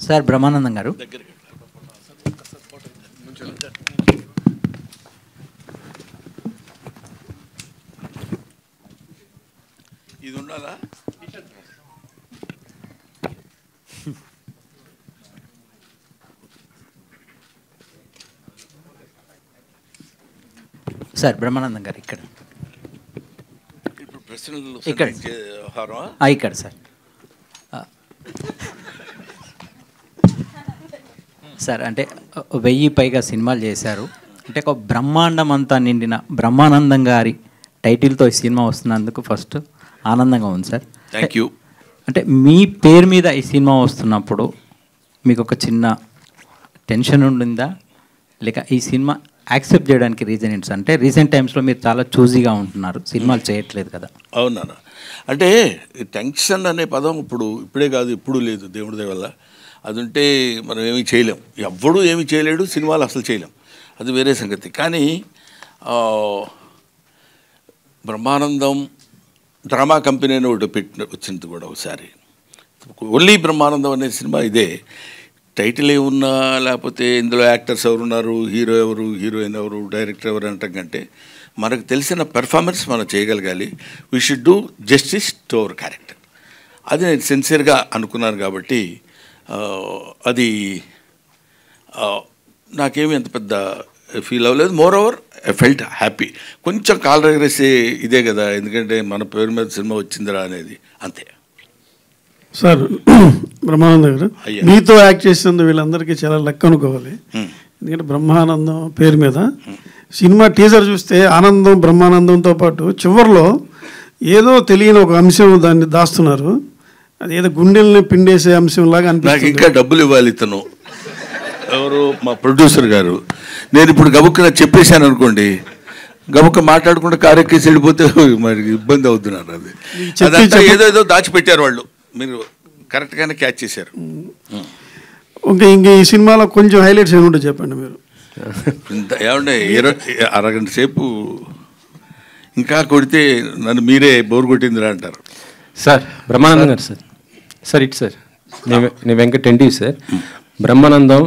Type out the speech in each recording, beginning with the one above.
Sir Brahmanandam గారు, ఇది ఉండాలా? సార్ బ్రహ్మానందం గారు ఇక్కడ ఇక్కడ ఇక్కడ సార్. సార్ అంటే 1000 పైగా సినిమాలు చేశారు. అంటే ఒక బ్రహ్మాండం అంతా నిండిన బ్రహ్మానందం గారి టైటిల్తో ఈ సినిమా వస్తున్నందుకు ఫస్ట్ ఆనందంగా ఉంది సార్. Thank you. అంటే మీ పేరు మీద ఈ సినిమా వస్తున్నప్పుడు మీకు ఒక చిన్న టెన్షన్ ఉండిందా, లేక ఈ సినిమా యాక్సెప్ట్ చేయడానికి రీజన్ ఏంటి సార్? అంటే రీసెంట్ టైమ్స్లో మీరు చాలా చూజీగా ఉంటున్నారు, సినిమాలు చేయట్లేదు కదా. అవునా? అంటే టెన్షన్ అనే పదం ఇప్పుడే కాదు, ఎప్పుడు లేదు, దేవుడి దయ వల్ల. అది ఉంటే మనం ఏమీ చేయలేం, ఎవ్వడూ ఏమీ చేయలేడు, సినిమాలు అసలు చేయలేం, అది వేరే సంగతి. కానీ బ్రహ్మానందం డ్రామా కంపెనీ అని ఒకటి వచ్చింది కూడా ఒకసారి. ఓన్లీ బ్రహ్మానందం అనే సినిమా ఇదే. టైటిల్ ఏమున్నా, లేకపోతే ఇందులో యాక్టర్స్ ఎవరున్నారు, హీరో ఎవరు, హీరోయిన్ ఎవరు, డైరెక్టర్ ఎవరు అనటం కంటే మనకు తెలిసిన పెర్ఫార్మెన్స్ మనం చేయగలగాలి. We should do justice to our character. అది నేను సిన్సియర్గా అనుకున్నాను కాబట్టి అది నాకేమీ అంత పెద్ద ఫీల్ అవ్వలేదు. More over I felt happy. కొంచెం కాలు ఎగరేసే ఇదే కదా, ఎందుకంటే మన పేరు మీద సినిమా వచ్చిందిరా అనేది, అంతే. సార్ బ్రహ్మానందం గారు, మీతో యాక్ట్ చేసినందుకు వీళ్ళందరికీ చాలా లక్ అనుకోవాలి. ఎందుకంటే బ్రహ్మానందం పేరు మీద సినిమా టీజర్ చూస్తే ఆనందం బ్రహ్మానందంతో పాటు చివరిలో ఏదో తెలియని ఒక అంశం దాన్ని దాస్తున్నారు. అది ఏదో గుండెల్ని పిండేసే అంశం లాగా అనిపిస్తుంది. ఇంకా డబ్బులు ఇవ్వాలి ఇతను ఎవరు, మా ప్రొడ్యూసర్ గారు. నేను ఇప్పుడు గబుక్కున చెప్పేశాను అనుకోండి, గబుక్క మాట్లాడుకుంటే కారెక్కేసి వెళ్ళిపోతే మరి ఇబ్బంది అవుతున్నారు. అది ఏదో దాచిపెట్టారు వాళ్ళు, మీరు కరెక్ట్గానే క్యాచ్ చేశారు. ఓకే, ఇంక ఈ సినిమాలో కొంచెం హైలైట్స్ ఏమి ఉంటాయి చెప్పండి మీరు. ఏమంటే అరగంట సేపు ఇంకా కొడితే నన్ను మీరే బోర్ కొట్టిందిరా అంటారు. సార్ బ్రహ్మానందం గారు, సార్ ఇటు సార్, నేను Venkat NT sir. Brahmanandam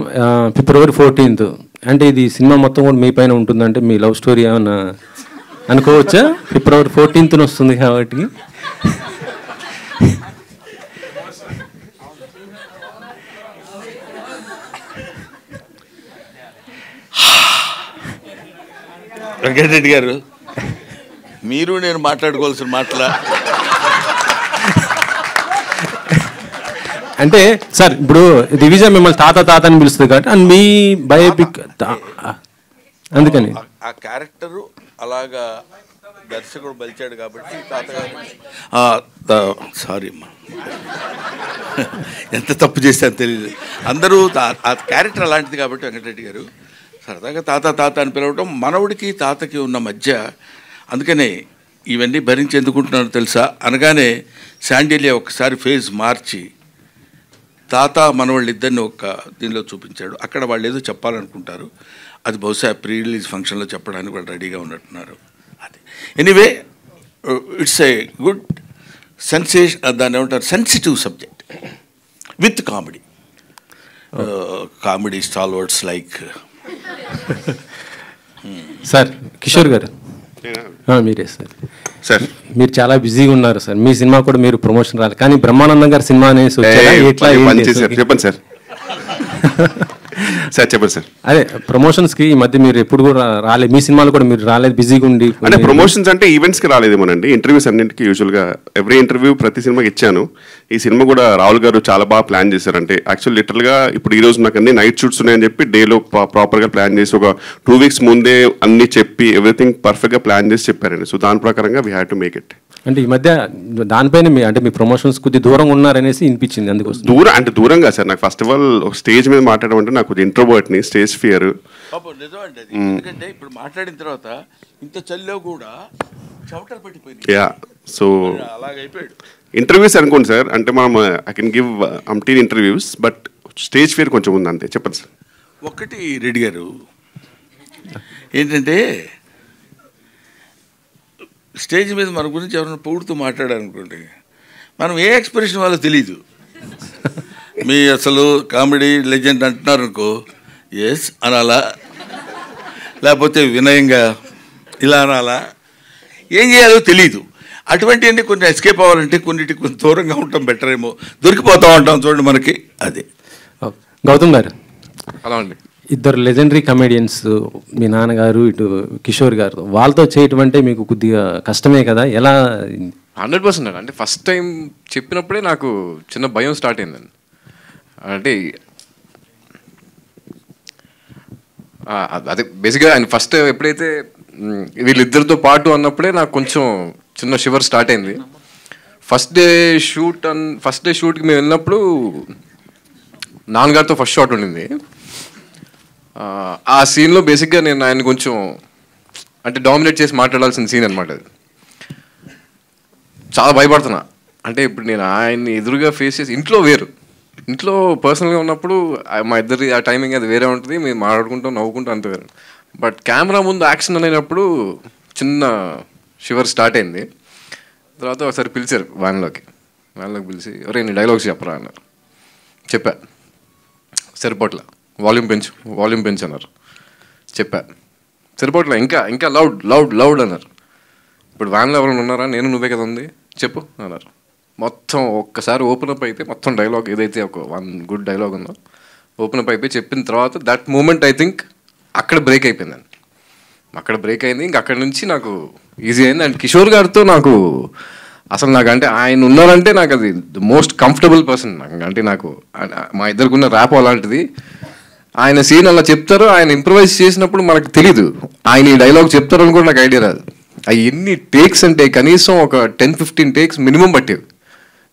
February 14th, అంటే ఇది సినిమా మొత్తం కూడా మీ పైన ఉంటుందంటే మీ లవ్ స్టోరీ ఏమన్నా అనుకోవచ్చా? February 14th వస్తుంది కాబట్టి. వెంకటరెడ్డి గారు, మీరు నేను మాట్లాడుకోవాల్సిన మాటలా? అంటే సార్ ఇప్పుడు దివిజ మిమ్మల్ని తాత అని పిలుస్తుంది కాబట్టి అండ్ మీ బయోపిక్ అందుకని ఆ క్యారెక్టరు అలాగా దర్శకుడు బలిచాడు కాబట్టి తాతగారు. సారీ అమ్మా, ఎంత తప్పు చేశాను తెలియదు. అందరూ ఆ క్యారెక్టర్ అలాంటిది కాబట్టి వెంకటరెడ్డి గారు సరదాగా తాత అని పిలవడం మనవుడికి తాతకి ఉన్న మధ్య. అందుకనే ఇవన్నీ భరించి ఎందుకుంటున్నారో తెలుసా? అనగానే శాండిలియా ఒకసారి ఫేజ్ మార్చి తాత మనవాళ్ళిద్దరిని ఒక దీనిలో చూపించాడు. అక్కడ వాళ్ళు ఏదో చెప్పాలనుకుంటారు, అది బహుశా ప్రీ రిలీజ్ ఫంక్షన్లో చెప్పడానికి వాళ్ళు రెడీగా ఉన్నట్టున్నారు. అది anyway it's a good sensation, దాన్ని ఏమంటారు, sensitive subject with comedy. Comedy stalwarts like sir Kishore గారు, మీరే సార్. సార్ మీరు చాలా బిజీగా ఉన్నారు సార్, మీ సినిమా కూడా మీరు ప్రమోషన్ రాలి, కానీ బ్రహ్మానందం గారి సినిమా అనేసి చెప్పండి సార్. సార్ చెప్పండి సార్. అదే ప్రమోషన్స్కి ఈ మధ్య మీరు ఎప్పుడు కూడా రాలేదు, మీ సినిమాలు కూడా మీరు రాలేదు, బిజీగా ఉండి. అంటే ప్రమోషన్స్ అంటే ఈవెంట్స్కి రాలేదేమోనండి, ఇంటర్వ్యూస్ అన్నింటికి యూజువల్గా ఎవ్రీ ఇంటర్వ్యూ ప్రతి సినిమాకి ఇచ్చాను. ఈ సినిమా కూడా రాహుల్ గారు చాలా బాగా ప్లాన్ చేశారు. అంటే యాక్చువల్ లిటరల్గా ఇప్పుడు ఈ రోజు నాకు అన్ని నైట్ షూట్స్ ఉన్నాయని చెప్పి డేలో ప్రాపర్గా ప్లాన్ చేసి ఒక 2 weeks ముందే అన్ని చెప్పి ఎవ్రీథింగ్ పర్ఫెక్ట్గా ప్లాన్ చేసి చెప్పారండి. సో దాని ప్రకారంగా we had to make it. అంటే ఈ మధ్య దానిపైన అంటే మీ ప్రమోషన్స్ కొద్ది దూరంగా ఉన్నారనేసి వినిపించింది, అందుకోసం. దూరంగా సార్, నాకు ఫస్ట్ ఆఫ్ ఆల్ ఒక స్టేజ్ మీద మాట్లాడడం అంటే నాకు ఇంట్రోవర్ట్ని, స్టేజ్ ఫియర్. నిజమండి అది. ఎందుకంటే ఇప్పుడు మాట్లాడిన తర్వాత ఇంత చల్లో కూడా చెమటలు పట్టిపోయింది. యా, సో అలాగైపోయాడు. ఇంటర్వ్యూస్ అనుకోండి సార్, అంటే మనం I can give eighteen interviews, but stage fear కొంచెం ఉంది అంతే. చెప్పండి సార్. ఒకటి రెడ్డి గారు ఏంటంటే, స్టేజ్ మీద మన గురించి ఎవరైనా పొగుడుతూ మాట్లాడారనుకోండి, మనం ఏ ఎక్స్ప్రెషన్ వాళ్ళో తెలీదు. మీ అసలు కామెడీ లెజెండ్ అంటున్నారు అనుకో, ఎస్ అనాలా, లేకపోతే వినయంగా ఇలా అనాలా, ఏం చేయాలో తెలీదు. అటువంటివన్నీ కొన్ని ఎస్కేప్ అవ్వాలంటే కొన్నిటికి కొంచెం దూరంగా ఉంటాం బెటర్ ఏమో, దొరికిపోతూ ఉంటాం చూడండి మనకి. అది గౌతమ్ గారు, అలా అండి. ఇద్దరు లెజెండరీ కమెడియన్స్, మీ నాన్నగారు ఇటు కిషోర్ గారు, వాళ్ళతో చేయటం అంటే మీకు కొద్దిగా కష్టమే కదా, ఎలా? 100% అంటే ఫస్ట్ టైం చెప్పినప్పుడే నాకు చిన్న భయం స్టార్ట్ అయిందండి. అంటే అదే బేసిక్గా ఆయన ఫస్ట్ ఎప్పుడైతే వీళ్ళిద్దరితో పాటు అన్నప్పుడే నాకు కొంచెం చిన్న షివర్ స్టార్ట్ అయింది. ఫస్ట్ డే షూట్కి మేము వెళ్ళినప్పుడు నాన్నగారితో ఫస్ట్ షాట్ ఉండింది. ఆ సీన్లో బేసిక్గా నేను ఆయన కొంచెం అంటే డామినేట్ చేసి మాట్లాడాల్సిన సీన్ అనమాట. అది చాలా భయపడుతున్నా. అంటే ఇప్పుడు నేను ఆయన్ని ఎదురుగా ఫేస్ చేసి, ఇంట్లో పర్సనల్గా ఉన్నప్పుడు మా ఇద్దరి ఆ టైమింగ్ అది వేరే ఉంటుంది, మేము మాట్లాడుకుంటాం నవ్వుకుంటాం అంత వేరే. బట్ కెమెరా ముందు యాక్షన్ అనేటప్పుడు చిన్న షివర్ స్టార్ట్ అయింది. తర్వాత ఒకసారి పిలిచారు వ్యాన్లోకి పిలిచి, ఒరే నీ డైలాగ్స్ చెప్పరా అన్నారు. చెప్పా, సరిపోట్ల, వాల్యూమ్ పెంచు అన్నారు. చెప్పా, సరిపోట్ల, ఇంకా లౌడ్ అన్నారు. ఇప్పుడు వ్యాన్లో ఎవరైనా ఉన్నారా? నేను నువ్వే కదా ఉంది, చెప్పు అన్నారు. మొత్తం ఒక్కసారి ఓపెన్ అప్ అయితే మొత్తం డైలాగ్ ఏదైతే ఒక 1 గుడ్ డైలాగ్ ఉందో ఓపెన్ అప్ అయిపోయి చెప్పిన తర్వాత దట్ మూమెంట్ ఐ థింక్ అక్కడ బ్రేక్ అయిపోయిందండి. ఇంకా అక్కడి నుంచి నాకు ఈజీ అయింది. అండ్ కిషోర్ గారితో నాకు అసలు అంటే ఆయన ఉన్నారంటే నాకు అది ద మోస్ట్ కంఫర్టబుల్ పర్సన్. అంటే నాకు మా ఇద్దరికున్న ర్యాప్ అలాంటిది. ఆయన సీన్ అలా చెప్తారు, ఆయన ఇంప్రవైజ్ చేసినప్పుడు మనకు తెలీదు ఆయన ఈ డైలాగ్ చెప్తారని కూడా నాకు ఐడియా రాదు. అవి ఎన్ని టేక్స్ అంటే కనీసం ఒక 10-15 టేక్స్ మినిమం పట్టేవి.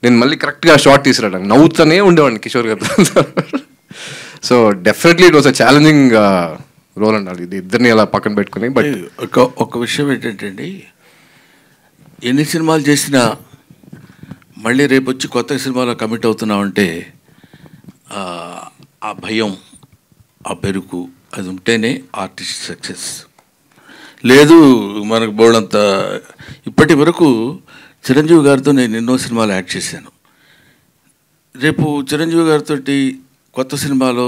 నేను మళ్ళీ కరెక్ట్గా షార్ట్ తీసుకురావడానికి నవ్వుతూనే ఉండేవాడిని కిషోర్ గారితో. So definitely it was a challenging role అండి. ఇది ఇద్దరిని అలా పక్కన పెట్టుకుని. బట్ ఒక విషయం ఏంటంటే అండి, ఎన్ని సినిమాలు చేసినా మళ్ళీ రేపు వచ్చి కొత్త సినిమాలో కమిట్ అవుతున్నామంటే ఆ భయం, ఆ బెరుకు అది ఉంటేనే ఆర్టిస్ట్ సక్సెస్. లేదు మనకు బోర్డంత. ఇప్పటి వరకు చిరంజీవి గారితో నేను ఎన్నో సినిమాలు యాక్ట్ చేశాను. రేపు చిరంజీవి గారితో కొత్త సినిమాలో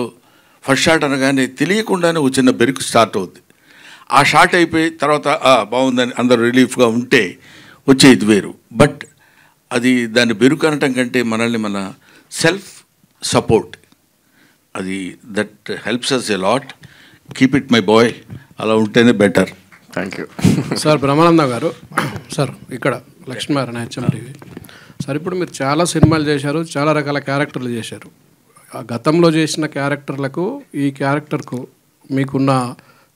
ఫస్ట్ షాట్ అనగానే తెలియకుండానే ఒక చిన్న బెరుకు స్టార్ట్ అవుద్ది. ఆ షాట్ అయిపోయి తర్వాత బాగుందని అందరూ రిలీఫ్గా ఉంటే వచ్చేది వేరు. బట్ అది దాన్ని బెరుకు అనటం కంటే మనల్ని మన సెల్ఫ్ సపోర్ట్, అది that helps us a lot. Keep it my boy, అలా ఉంటేనే better. Thank you sir. Brahmanandam గారు సార్, ఇక్కడ లక్ష్మీనారాయణ HMTV సార్. ఇప్పుడు మీరు చాలా సినిమాలు చేశారు, చాలా రకాల క్యారెక్టర్లు చేశారు. గతంలో చేసిన క్యారెక్టర్లకు ఈ క్యారెక్టర్కు మీకున్న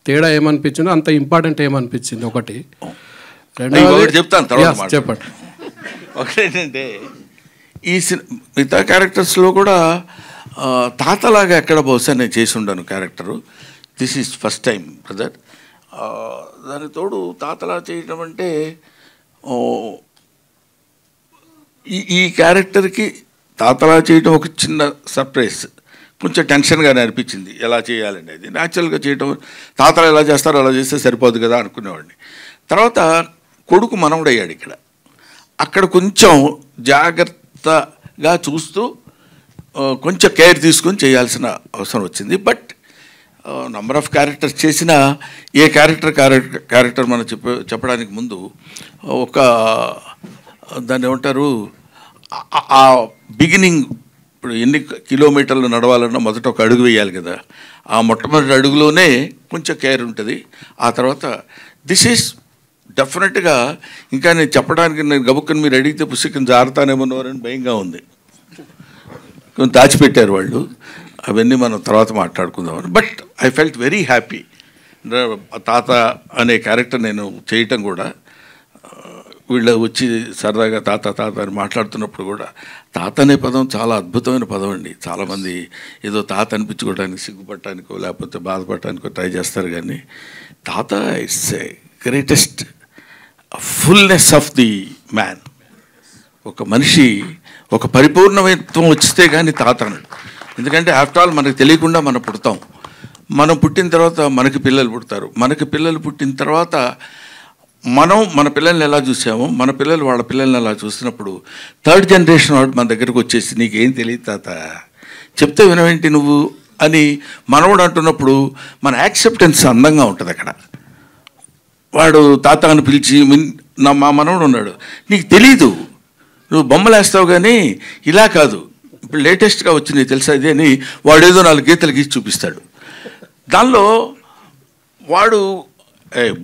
తేడా ఏమనిపించిందో, అంత ఇంపార్టెంట్ ఏమనిపించింది? ఒకటి. రెండోది చెప్తాను తర్వాత చెప్పండి. ఒకటేంటంటే ఈ మిగతా క్యారెక్టర్స్లో కూడా తాతలాగా ఎక్కడ బహుశా నేను చేసి ఉండను character. This is first time brother. దాని తోడు తాతలా చేయడం అంటే ఈ క్యారెక్టర్కి తాతలా చేయడం ఒక చిన్న సర్ప్రైజ్. కొంచెం టెన్షన్గానే అనిపించింది ఎలా చేయాలండి. అది న్యాచురల్గా చేయడం, తాతలు ఎలా చేస్తారో అలా చేస్తే సరిపోదు కదా అనుకునేవాడిని. తర్వాత కొడుకు మనవడయ్యాడు ఇక్కడ. అక్కడ కొంచెం జాగ్రత్తగా చూస్తూ కొంచెం కేర్ తీసుకొని చేయాల్సిన అవసరం వచ్చింది. బట్ నంబర్ ఆఫ్ క్యారెక్టర్స్ చేసిన ఏ క్యారెక్టర్ మనం చెప్పడానికి ముందు ఒక దాన్ని ఏమంటారు, ఆ బిగినింగ్. ఇప్పుడు ఎన్ని కిలోమీటర్లు నడవాలన్నా మొదట ఒక అడుగు వేయాలి కదా. ఆ మొట్టమొదటి అడుగులోనే కొంచెం కేర్ ఉంటుంది. ఆ తర్వాత దిస్ ఈజ్ డెఫినెట్గా, ఇంకా నేను చెప్పడానికి నేను గబుక్కని మీరు అడిగితే పుస్తకం జారుతానేమోనని భయంగా ఉంది. కొంచెం దాచిపెట్టారు వాళ్ళు, అవన్నీ మనం తర్వాత మాట్లాడుకుందామని. But I felt very happy. తాత అనే క్యారెక్టర్ నేను చేయటం కూడా, వీళ్ళు వచ్చి సరదాగా తాత తాత అని మాట్లాడుతున్నప్పుడు కూడా, తాత అనే పదం చాలా అద్భుతమైన పదం అండి. చాలామంది ఏదో తాత అనిపించుకోవడానికి సిగ్గుపడటానికో లేకపోతే బాధపడటానికో ట్రై చేస్తారు. కానీ తాత it's a greatest fullness of the man. ఒక మనిషి ఒక పరిపూర్ణత్వం వచ్చితే కానీ తాత అన్నాడు. ఎందుకంటే ఆఫ్టర్ ఆల్ మనకు తెలియకుండా మనం పుడతాం. మనం పుట్టిన తర్వాత మనకి పిల్లలు పుడతారు. మనకి పిల్లలు పుట్టిన తర్వాత మనం మన పిల్లల్ని ఎలా చూసామో మన పిల్లలు వాళ్ళ పిల్లల్ని ఎలా చూసినప్పుడు థర్డ్ జనరేషన్ వాడు మన దగ్గరకు వచ్చేసి నీకేం తెలియదు తాత, చెప్తే వినవేంటి నువ్వు అని మనవడు అంటున్నప్పుడు మన యాక్సెప్టెన్స్ అందంగా ఉంటుంది అక్కడ. వాడు తాత అని పిలిచి మా మనవడు ఉన్నాడు, నీకు తెలీదు, నువ్వు బొమ్మలు వేస్తావు కానీ ఇలా కాదు, ఇప్పుడు లేటెస్ట్గా వచ్చింది తెలుసా ఇది అని వాడేదో 4 గీతలు గీసి చూపిస్తాడు. దానిలో వాడు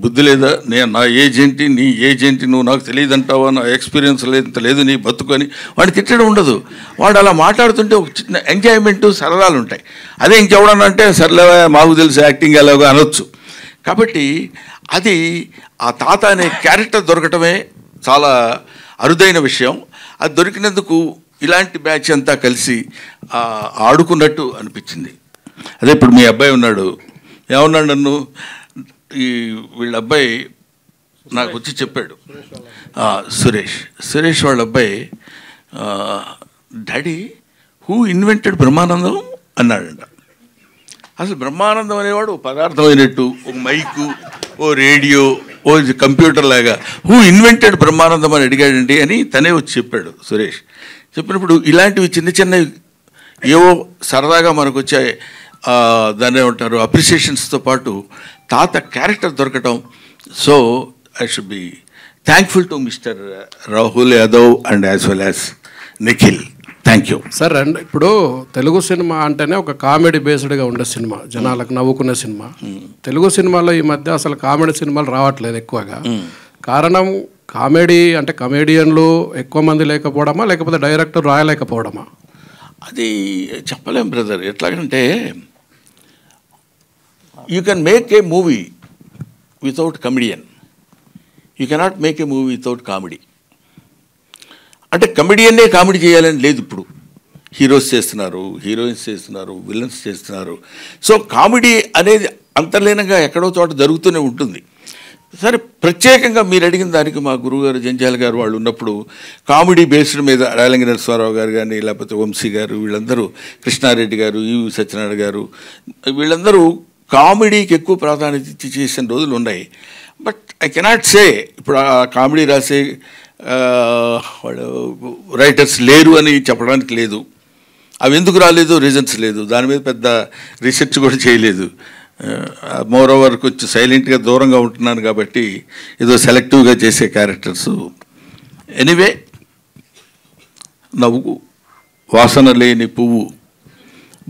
బుద్ధి లేదా, నేను నా ఏజ్ ఏంటి, నీ ఏజ్ ఏంటి, నువ్వు నాకు తెలియదు అంటావా, నా ఎక్స్పీరియన్స్ లేదు నీ బతుకొని వాడిని తిట్టడం ఉండదు. వాడు అలా మాట్లాడుతుంటే ఒక చిన్న ఎంజాయ్మెంటు, సరదాలు ఉంటాయి. అదే ఇంకెవడన్నా అంటే సర్లే మాకు తెలుసు యాక్టింగ్ ఎలాగో అనొచ్చు. కాబట్టి అది ఆ తాత అనే క్యారెక్టర్ దొరకటమే చాలా అరుదైన విషయం. అది దొరికినందుకు ఇలాంటి బ్యాచ్ అంతా కలిసి ఆడుకున్నట్టు అనిపించింది. అదే ఇప్పుడు మీ అబ్బాయి ఉన్నాడు, ఏమన్నాడు నన్ను, వీళ్ళ అబ్బాయి నాకు వచ్చి చెప్పాడు, సురేష్ వాళ్ళ అబ్బాయి, డాడీ హూ ఇన్వెంటెడ్ బ్రహ్మానందం అన్నాడంట. అసలు బ్రహ్మానందం అనేవాడు పదార్థం అయినట్టు, ఒక మైకు, ఓ రేడియో, ఓ కంప్యూటర్ లాగా హూ ఇన్వెంటెడ్ బ్రహ్మానందం అని అడిగాడండి అని తనే వచ్చి చెప్పాడు సురేష్. చెప్పినప్పుడు ఇలాంటివి చిన్న చిన్నవి ఏవో సరదాగా మనకు వచ్చే దాన్ని ఏమంటారు అప్రిసియేషన్స్తో పాటు తాత క్యారెక్టర్ దొరకటం. So I should be thankful to mister Rahul Yadav and as well as Nikhil. Thank you sir. And ఇప్పుడు తెలుగు సినిమా అంటేనే ఒక కామెడీ బేస్డ్గా ఉండే సినిమా, జనాలకు నవ్వుకునే సినిమా. తెలుగు సినిమాలో ఈ మధ్య అసలు కామెడీ సినిమాలు రావట్లేదు ఎక్కువగా. కారణం కామెడీ అంటే కమేడియన్లు ఎక్కువ మంది లేకపోవడమా, లేకపోతే డైరెక్టర్ రాయలేకపోవడమా? అది చెప్పలేం బ్రదర్. ఎట్లాగంటే you can make a movie without comedian, you cannot make a movie without comedy. అంటే కమెడియన్నే కామెడీ చేయాలని లేదు. ఇప్పుడు హీరోస్ చేస్తున్నారు, హీరోయిన్స్ చేస్తున్నారు, విలన్స్ చేస్తున్నారు. సో కామెడీ అనేది అంతర్లీనంగా ఎక్కడో చోట జరుగుతూనే ఉంటుంది. సరే, ప్రత్యేకంగా మీరు అడిగిన దానికి మా గురువుగారు జంజాల గారు వాళ్ళు ఉన్నప్పుడు కామెడీ బేస్డ్ మీద రాయలంగి నరసింహారావు గారు కానీ, లేకపోతే వంశీ గారు, వీళ్ళందరూ, కృష్ణారెడ్డి గారు, ఈవి సత్యనారాయణ గారు, వీళ్ళందరూ కామెడీకి ఎక్కువ ప్రాధాన్యత ఇచ్చి చేసిన రోజులు ఉన్నాయి. బట్ ఐ కెనాట్ సే ఇప్పుడు ఆ కామెడీ రాసే వాళ్ళు రైటర్స్ లేరు అని చెప్పడానికి లేదు. అవి ఎందుకు రాలేదు, రీజన్స్ లేదు. దాని మీద పెద్ద రీసెర్చ్ కూడా చేయలేదు. మోర్ ఓవర్ కొంచెం సైలెంట్గా దూరంగా ఉంటున్నాను కాబట్టి ఏదో సెలెక్టివ్గా చేసే క్యారెక్టర్స్. ఎనీవే, నవ్వు వాసన లేని పువ్వు,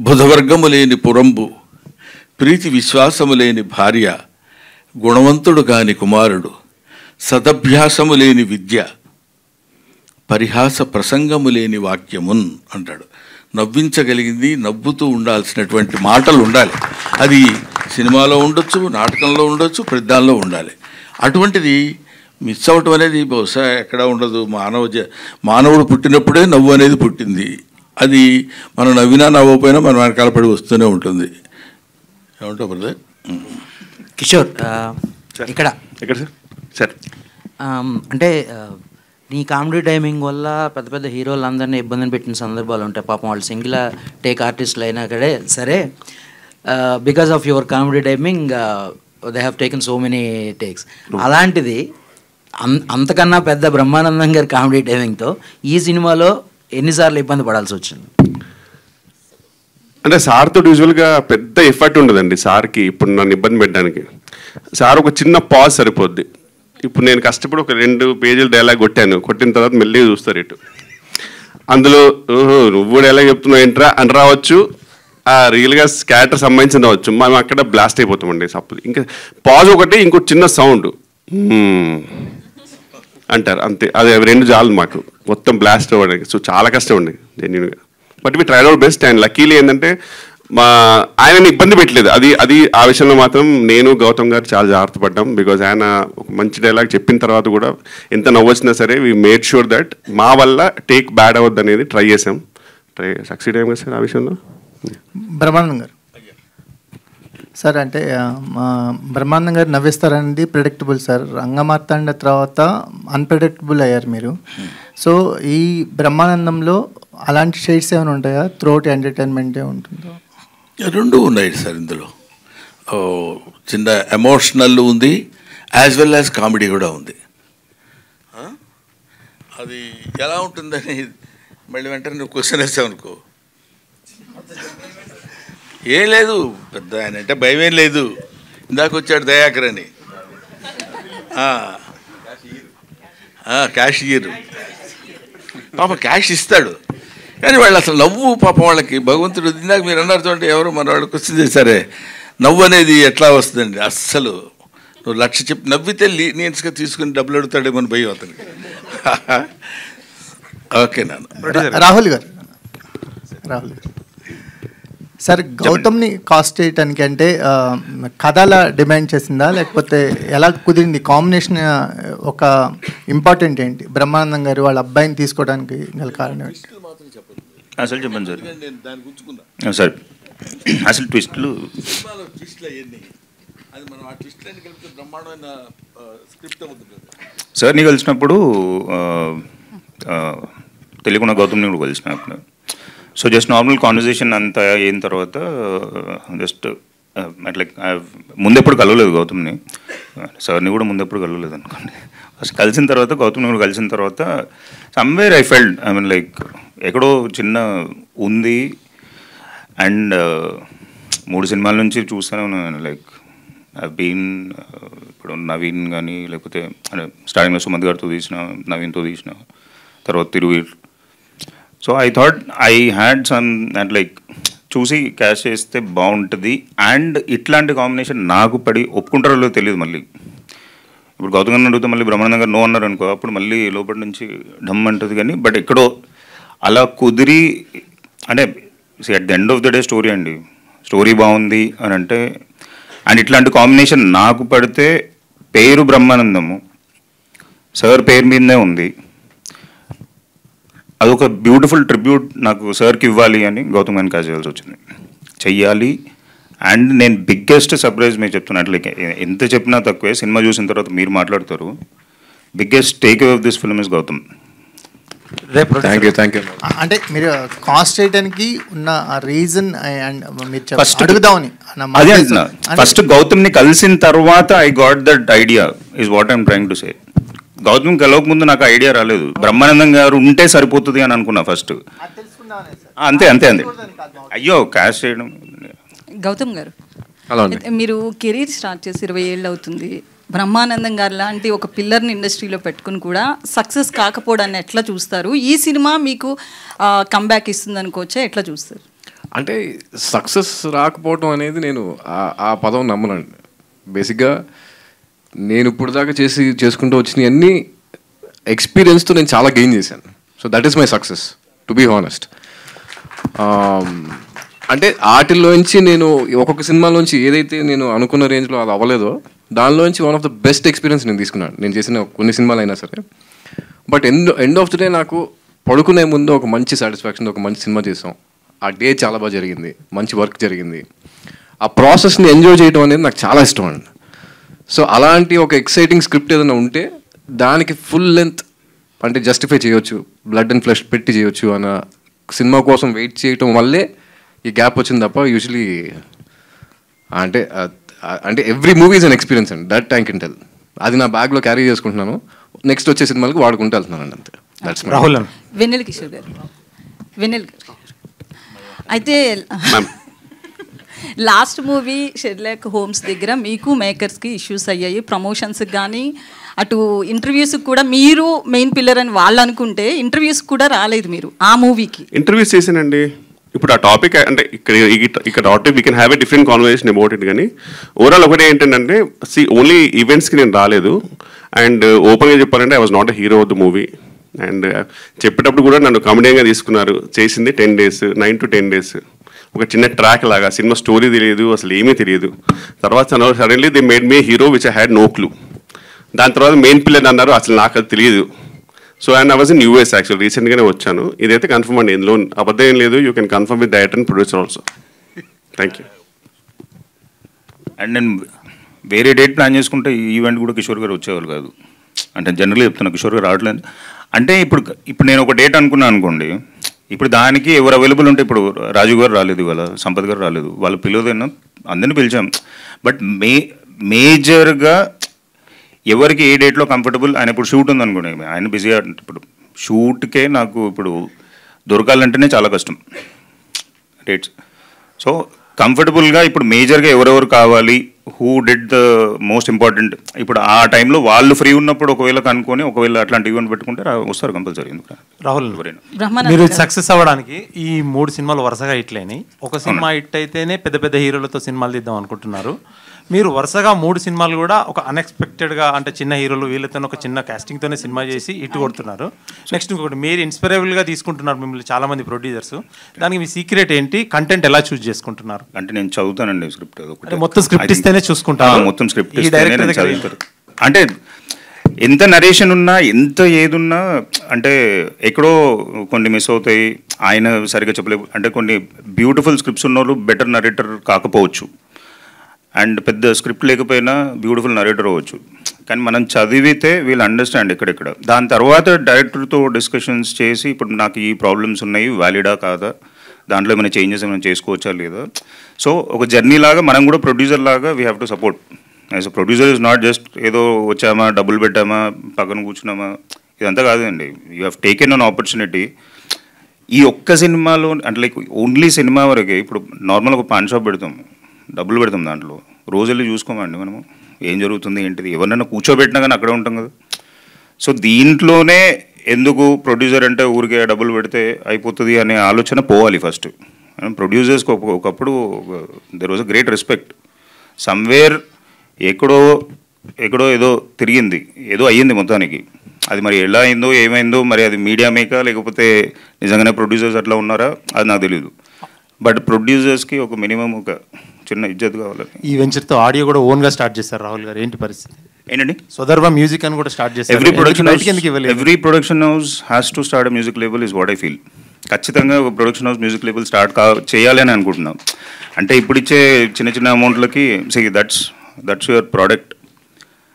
బుధవర్గము లేని పురంబు, ప్రీతి విశ్వాసము లేని భార్య, గుణవంతుడు కాని కుమారుడు, సదభ్యాసము లేని విద్య, పరిహాస ప్రసంగము లేని వాక్యమున్ అంటాడు. నవ్వించగలిగింది, నవ్వుతూ ఉండాల్సినటువంటి మాటలు ఉండాలి. అది సినిమాలో ఉండొచ్చు, నాటకంలో ఉండొచ్చు, ప్రతిదానిలో ఉండాలి. అటువంటిది మిస్ అవ్వటం అనేది బహుశా ఎక్కడా ఉండదు. మానవుడు పుట్టినప్పుడే నవ్వు అనేది పుట్టింది. అది మనం నవ్వినా నవ్వకపోయినా మన వెనకాల పడి వస్తూనే ఉంటుంది. ఏమంటావు బ్రదర్? కిషోర్, ఇక్కడ సార్ సార్ అంటే నీ కామెడీ టైమింగ్ వల్ల పెద్ద పెద్ద హీరోలందరినీ ఇబ్బందిని పెట్టిన సందర్భాలు ఉంటాయి. పాపం వాళ్ళు సింగిల్ టేక్ ఆర్టిస్టులు అయినా కడే సరే, because of your comedy timing they have taken so many takes. అలాంటిది అంతకన్నా పెద్ద బ్రహ్మానందం గారి కామెడీ టైమింగ్తో ఈ సినిమాలో ఎన్నిసార్లు ఇబ్బంది పడాల్సి వచ్చింది? అంటే సార్తో యూజువల్గా పెద్ద ఎఫర్ట్ ఉండదండి సార్కి ఇప్పుడు నన్ను ఇబ్బంది పెట్టడానికి. సార్ ఒక చిన్న పాజ్ సరిపోద్ది. ఇప్పుడు నేను కష్టపడి ఒక 2 పేజీలు డైలాగ్ కొట్టిన తర్వాత మెల్లిగా చూస్తారు ఇటు. అందులో నువ్వు డైలాగ్ చెప్తున్నావు ఏంట్రా అని రావచ్చు, రియల్గా క్యారెక్టర్ సంబంధించిన రావచ్చు. మనం అక్కడ బ్లాస్ట్ అయిపోతామండి. సపోజ్ ఇంకా పాజ్ ఒకటి, ఇంకో చిన్న సౌండ్ అంటారు అంతే. అది 2 చాలు మాకు మొత్తం బ్లాస్ట్ అవ్వడానికి. సో చాలా కష్టం అండి జెన్యున్గా. But we tried our best. And luckily ఏంటంటే ఆయనని ఇబ్బంది పెట్టలేదు. అది ఆ విషయంలో మాత్రం నేను గౌతమ్ గారు చాలా జాగ్రత్త పడ్డాం. బికాజ్ ఆయన ఒక మంచి డైలాగ్ చెప్పిన తర్వాత కూడా ఎంత నవ్వొచ్చినా సరే వి మేడ్ షూర్ దట్ మా వల్ల టేక్ బ్యాడ్ అవ్వద్దు అనేది ట్రై చేసాం. సక్సీడ్ అయ్యాం కదా సార్ ఆ విషయంలో. బ్రహ్మానందం గారు సార్, అంటే బ్రహ్మానందం గారు నవ్విస్తారనేది ప్రిడిక్టబుల్ సార్. రంగమార్తాండ తర్వాత అన్ప్రిడిక్టబుల్ అయ్యారు మీరు. సో ఈ బ్రహ్మానందంలో అలాంటి షేడ్స్ ఏమైనా ఉంటాయా? త్రోట్ ఎంటర్టైన్మెంటే ఉంటుందో? 2 ఉన్నాయి సార్ ఇందులో. చిన్న ఎమోషనల్ ఉంది, యాజ్ వెల్ యాజ్ కామెడీ కూడా ఉంది. అది ఎలా ఉంటుందని మళ్ళీ వెంటనే నువ్వు క్వశ్చన్ వేసావు అనుకో, ఏం లేదు, పెద్ద ఆయన అంటే భయం ఏం లేదు. ఇందాక వచ్చాడు దయాకర్ అని, క్యాషియర్, పాప క్యాష్ ఇస్తాడు. కానీ వాళ్ళు అసలు నవ్వు పాపం వాళ్ళకి భగవంతుడు. ఇందాక మీరు అన్నారు చూడండి, ఎవరు మన వాళ్ళు క్వశ్చన్ చేశారే, నవ్వు అనేది ఎట్లా వస్తుందండి. అస్సలు నువ్వు 1,00,000 చెప్పి నవ్వితే లీనియన్స్గా తీసుకుని డబ్బులు అడుగుతాడేమని భయం అతనికి. ఓకే నాన్న. రాహుల్ గారు సార్, గౌతమ్ని కాస్ట్ చేయటానికి అంటే కథల డిమాండ్ చేసిందా, లేకపోతే ఎలా కుదిరింది? కాంబినేషన్ ఒక ఇంపార్టెంట్ ఏంటి? బ్రహ్మానందం గారు వాళ్ళ అబ్బాయిని తీసుకోవడానికి గల కారణం ఏంటి? అసలు చెప్పండి సార్. సార్ అసలు ట్విస్ట్లు సార్ని కలిసినప్పుడు తెలియకుండా గౌతమ్ని కూడా కలిసినప్పుడు, సో జస్ట్ నార్మల్ కాన్వర్జేషన్ అంతా అయిన తర్వాత జస్ట్ అట్లా ముందెప్పుడు కలవలేదు గౌతమ్ని, సార్ని కూడా ముందెప్పుడు కలవలేదు అనుకోండి. ఫస్ట్ కలిసిన తర్వాత గౌతమ్ని కూడా కలిసిన తర్వాత somewhere I felt, I mean like ఎక్కడో చిన్న ఉంది. అండ్ 3 సినిమాల నుంచి చూస్తూనే ఉన్నాను. లైక్ ఐ బీన్ ఇప్పుడు నవీన్ కానీ, లేకపోతే స్టార్టింగ్లో సుమంత్ గారితో తీసిన, నవీన్తో తీసిన, తర్వాత Thiruveer. So I thought I had some that like చూసి క్యాష్ చేస్తే బాగుంటుంది. అండ్ ఇట్లాంటి కాంబినేషన్ నాకు పడి ఒప్పుకుంటారో తెలియదు. మళ్ళీ ఇప్పుడు గౌతమ్ గారిని అడిగితే మళ్ళీ బ్రహ్మానందం గారు నో అన్నారు అనుకో, అప్పుడు మళ్ళీ లోపల నుంచి ఢమ్ అంటుంది. కానీ బట్ ఎక్కడో అలా కుదిరి, అంటే at the end of the day story అండి, స్టోరీ బాగుంది అని అంటే, అండ్ ఇట్లాంటి కాంబినేషన్ నాకు పడితే, పేరు బ్రహ్మానందము సార్ పేరు మీదనే ఉంది, అదొక బ్యూటిఫుల్ ట్రిబ్యూట్ నాకు సార్కి ఇవ్వాలి అని గౌతమ్ గారిని క్యాచ్ చేయాల్సి వచ్చింది, చెయ్యాలి. అండ్ నేను బిగ్గెస్ట్ సర్ప్రైజ్ మీకు చెప్తున్నట్లు, ఎంత చెప్పినా తక్కువే. సినిమా చూసిన తర్వాత మీరు మాట్లాడతారు. Biggest take away of this film is Gautam. Thank you. అంటే మీరు కాస్ట్ చేయడానికి ఉన్న రీజన్ అండ్ మీరు ఫస్ట్ అడుగుదామని అదే అంటున్నా. ఫస్ట్ గౌతమ్ని కలిసిన తర్వాత I got that idea is what I'm trying to say. Gautam కలవక ముందు నాకు ఐడియా రాలేదు, బ్రహ్మానందం గారు ఉంటే సరిపోతుంది అని అనుకున్నా ఫస్ట్. అంతే అంతే అంతే. అయ్యో క్యాష్ చేయడం. గౌతమ్ గారు, మీరు కెరీర్ స్టార్ట్ చేసి 20 ఏళ్ళు అవుతుంది. బ్రహ్మానందం గారు లాంటి ఒక పిల్లర్ని ఇండస్ట్రీలో పెట్టుకుని కూడా సక్సెస్ కాకపోవడాన్ని ఎట్లా చూస్తారు? ఈ సినిమా మీకు కంబ్యాక్ ఇస్తుంది అనుకోవచ్చా, ఎట్లా చూస్తారు? అంటే సక్సెస్ రాకపోవడం అనేది నేను ఆ పదం నమ్మనండి. బేసిక్గా నేను ఇప్పుడు దాకా చేసుకుంటూ వచ్చిన అన్ని ఎక్స్పీరియన్స్తో నేను చాలా గెయిన్ చేశాను. So that is my success, to be honest. అంటే వాటిల్లోంచి నేను ఒక్కొక్క సినిమాలోంచి ఏదైతే నేను అనుకున్న రేంజ్లో అది అవ్వలేదో, దానిలోంచి one of the best experience నేను తీసుకున్నాను, నేను చేసిన కొన్ని సినిమాలు అయినా సరే. But end of the day నాకు పడుకునే ముందు ఒక మంచి సాటిస్ఫాక్షన్, ఒక మంచి సినిమా చేసాం, ఆ డే చాలా బాగా జరిగింది, మంచి వర్క్ జరిగింది, ఆ ప్రాసెస్ని ఎంజాయ్ చేయడం అనేది నాకు చాలా ఇష్టం అండి. సో అలాంటి ఒక ఎక్సైటింగ్ స్క్రిప్ట్ ఏదైనా ఉంటే దానికి ఫుల్ లెంత్ అంటే జస్టిఫై చేయొచ్చు, బ్లడ్ అండ్ ఫ్లెష్ పెట్టి చేయొచ్చు అన్న సినిమా కోసం వెయిట్ చేయటం వల్లే ఈ గ్యాప్ వచ్చింది తప్ప యూజువలీ అంటే every movie is an experience అండి, దట్ ఐ కెన్ టెల్. అది నా బ్యాగ్లో క్యారీ చేసుకుంటున్నాను, నెక్స్ట్ వచ్చే సినిమాలకు వాడుకుంటూ వెళ్తున్నాను అండి, అంతే. దట్స్ రాహుల్. వెన్నెల కిషోర్ గారు, అయితే లాస్ట్ మూవీ షెర్లాక్ హోమ్స్ దగ్గర మీకు మేకర్స్కి ఇష్యూస్ అయ్యాయి, ప్రమోషన్స్కి కానీ అటు ఇంటర్వ్యూస్కి కూడా. మీరు మెయిన్ పిల్లర్ అని వాళ్ళు అనుకుంటే ఇంటర్వ్యూస్కి కూడా రాలేదు మీరు ఆ మూవీకి. ఇంటర్వ్యూస్ చేశానండి. ఇప్పుడు ఆ టాపిక్ అంటే ఇక్కడ topic we can have a different conversation about it. కానీ ఓవరాల్ ఒకటి ఏంటంటే ఓన్లీ ఈవెంట్స్కి నేను రాలేదు. అండ్ ఓపెన్గా చెప్పాలంటే I was not a hero of the movie. And చెప్పేటప్పుడు కూడా నన్ను కామెడీగా తీసుకున్నారు. చేసింది 10 days, 9 to 10 days. ఒక చిన్న ట్రాక్ లాగా, సినిమా స్టోరీ తెలియదు, అసలు ఏమీ తెలియదు. తర్వాత suddenly they made me hero which I had no clue. దాని తర్వాత మెయిన్ పిల్లర్ అన్నారు, అసలు నాకు అది తెలియదు. So and I was in US actual, రీసెంట్గానే వచ్చాను. ఇదైతే కన్ఫర్మ్ అండి, ఇందులో అబద్ధం ఏం లేదు. You can confirm with director and producer also. Thank you. అండ్ నేను వేరే డేట్ ప్లాన్ చేసుకుంటే ఈ ఈవెంట్ కూడా కిషోర్ గారు వచ్చేవాళ్ళు కాదు. అంటే జనరల్గా చెప్తున్నా, కిషోర్ గారు రావట్లేదు. అంటే ఇప్పుడు నేను ఒక డేట్ అనుకున్నాను అనుకోండి, ఇప్పుడు దానికి ఎవరు అవైలబుల్ ఉంటే, ఇప్పుడు రాజు గారు రాలేదు, ఇవాళ సంపత్ గారు రాలేదు, వాళ్ళు పిలవదైనా అందరినీ పిలిచాం. బట్ మేజర్గా ఎవరికి ఏ డేట్లో కంఫర్టబుల్, ఆయన ఇప్పుడు షూట్ ఉందనుకోండి, ఆయన బిజీగా, ఇప్పుడు షూట్కే నాకు ఇప్పుడు దొరకాలంటేనే చాలా కష్టం డేట్స్. సో కంఫర్టబుల్గా ఇప్పుడు మేజర్గా ఎవరెవరు కావాలి, who did the most important, ఇప్పుడు ఆ టైంలో వాళ్ళు ఫ్రీ ఉన్నప్పుడు ఒకవేళ కనుక్కొని ఒకవేళ అట్లాంటి ఈవెంట్ పెట్టుకుంటే వస్తారు కంపల్సరీ. ఎందుకు రాహుల్, మీరు సక్సెస్ అవ్వడానికి ఈ 3 సినిమాలు వరుసగా హిట్ అయినాయి. ఒక సినిమా హిట్ అయితేనే పెద్ద పెద్ద హీరోలతో సినిమాలు తీద్దాం అనుకుంటున్నారు. మీరు వరుసగా 3 సినిమాలు కూడా ఒక అన్ఎక్స్పెక్టెడ్గా, అంటే చిన్న హీరోలు వీళ్ళతో ఒక చిన్న కాస్టింగ్తోనే సినిమా చేసి హిట్ కొడుతున్నారు. నెక్స్ట్ ఇంకొకటి, మీరు ఇన్స్పైరబుల్గా తీసుకుంటున్నారు మిమ్మల్ని చాలామంది ప్రొడ్యూసర్స్. దానికి మీ సీక్రెట్ ఏంటి? కంటెంట్ ఎలా చూస్ చేసుకుంటున్నారు? అంటే నేను చదువుతానండి స్క్రిప్ట్, మొత్తం స్క్రిప్ట్ ఇస్తేనే చూసుకుంటాను. మొత్తం స్క్రిప్ట్ చదువుతారు. అంటే ఎంత నరేషన్ ఉన్నా, ఎంత ఏదున్నా, అంటే ఎక్కడో కొన్ని మిస్ అవుతాయి, ఆయన సరిగ్గా చెప్పలేవు. అంటే కొన్ని బ్యూటిఫుల్ స్క్రిప్ట్స్ ఉన్న వాళ్ళు బెటర్ నరేటర్ కాకపోవచ్చు, అండ్ పెద్ద స్క్రిప్ట్ లేకపోయినా బ్యూటిఫుల్ నరేటర్ అవ్వచ్చు. కానీ మనం చదివితే వీళ్ళు అండర్స్టాండ్ ఎక్కడెక్కడ. దాని తర్వాత డైరెక్టర్తో డిస్కషన్స్ చేసి, ఇప్పుడు నాకు ఈ ప్రాబ్లమ్స్ ఉన్నాయి, వ్యాలిడా కాదా, దాంట్లో ఏమైనా చేంజెస్ ఏమైనా చేసుకోవచ్చా లేదా. సో ఒక జర్నీ లాగా మనం కూడా ప్రొడ్యూసర్ లాగా we have to support. As a producer is not just ఏదో వచ్చామా, డబ్బులు పెట్టామా, పక్కన కూర్చున్నామా, ఇదంతా కాదండి. You have taken an opportunity. ఈ ఒక్క సినిమాలో అంటే లైక్ ఓన్లీ సినిమా వరకే. ఇప్పుడు నార్మల్ ఒక పాన్ షాప్ పెడతాం, డబ్బులు పెడతాం, దాంట్లో రోజు వెళ్ళి చూసుకోమండి మనము ఏం జరుగుతుంది ఏంటిది. ఎవరినైనా కూర్చోబెట్టినా కానీ అక్కడే ఉంటాం కదా. సో దీంట్లోనే ఎందుకు ప్రొడ్యూసర్ అంటే ఊరికే డబ్బులు పెడితే అయిపోతుంది అనే ఆలోచన పోవాలి ఫస్ట్. ప్రొడ్యూసర్స్కి ఒకప్పుడు there was a great respect. Somewhere ఎక్కడో ఏదో తిరిగింది, ఏదో అయ్యింది మొత్తానికి. అది మరి ఎలా అయిందో ఏమైందో, మరి అది మీడియా మేకా లేకపోతే నిజంగానే ప్రొడ్యూసర్స్ అట్లా ఉన్నారా అది నాకు తెలియదు. బట్ ప్రొడ్యూసర్స్కి ఒక మినిమం ఒక చిన్న ఇజ్జత్ కావాలి. ఈ వెంచర్తో ఆడియో కూడా ఓన్గా స్టార్ట్ చేస్తారు రాహుల్ గారు, ఏంటి పరిస్థితి? ఏంటండి, సోదర్వ మ్యూజిక్ అని కూడా స్టార్ట్ చేస్తారు. Every production house has to start music label is what I feel. ఖచ్చితంగా ఒక production house music label start చేయాలి అని అనుకుంటున్నాం. అంటే ఇప్పుడు ఇచ్చే చిన్న చిన్న అమౌంట్లకి దట్స్ యువర్ ప్రోడక్ట్.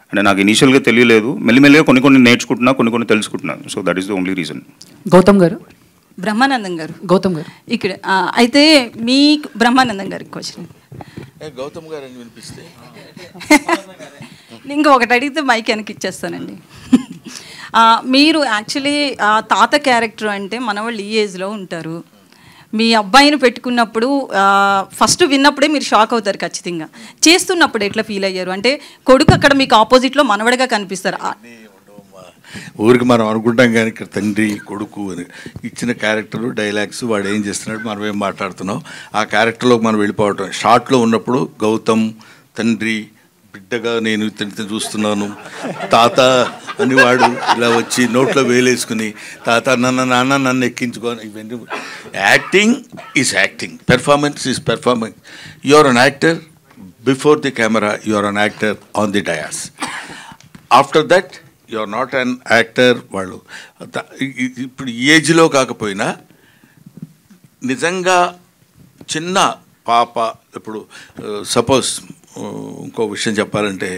అంటే నాకు ఇనీషియల్గా తెలియలేదు, మెల్లిమెల్లిగా కొన్ని నేర్చుకుంటున్నా, కొన్ని తెలుసుకుంటున్నాను. So that is the only reason. Gautam garu, Brahmanandam గారు, గౌతమ్ గారు ఇక్కడ అయితే మీ బ్రహ్మానందం గారికి క్వశ్చన్. గౌతమ్ గారు అని వినిపిస్తే ఇంకా ఒకటి అడిగితే మైక్ వెనక్కి ఇచ్చేస్తానండి. మీరు యాక్చువల్లీ తాత క్యారెక్టర్ అంటే మన వాళ్ళు ఈ ఏజ్లో ఉంటారు. మీ అబ్బాయిని పెట్టుకున్నప్పుడు ఫస్ట్ విన్నప్పుడే మీరు షాక్ అవుతారు ఖచ్చితంగా. చేస్తున్నప్పుడు ఎట్లా ఫీల్ అయ్యారు? అంటే కొడుకు అక్కడ మీకు ఆపోజిట్లో మనవడగా కనిపిస్తారు. ఊరికి మనం అనుకుంటాం కానీ ఇక్కడ తండ్రి కొడుకు అని ఇచ్చిన క్యారెక్టరు డైలాగ్స్, వాడు ఏం చేస్తున్నాడు, మనం ఏం మాట్లాడుతున్నాం, ఆ క్యారెక్టర్లోకి మనం వెళ్ళిపోవటం. షార్ట్లో ఉన్నప్పుడు గౌతమ్ తండ్రి బిడ్డగా నేను ఇతనితో చూస్తున్నాను, తాత అని వాడు ఇలా వచ్చి నోట్లో వేలేసుకుని తాత నన్ను ఎక్కించుకొని, ఇవన్నీ acting is acting, performance is performance. You are an actor before the camera, you are an actor on the dais. After that you are not an actor. వాళ్ళు ఇప్పుడు ఈ ఏజ్లో కాకపోయినా నిజంగా చిన్న పాప, ఇప్పుడు సపోజ్ ఇంకో విషయం చెప్పాలంటే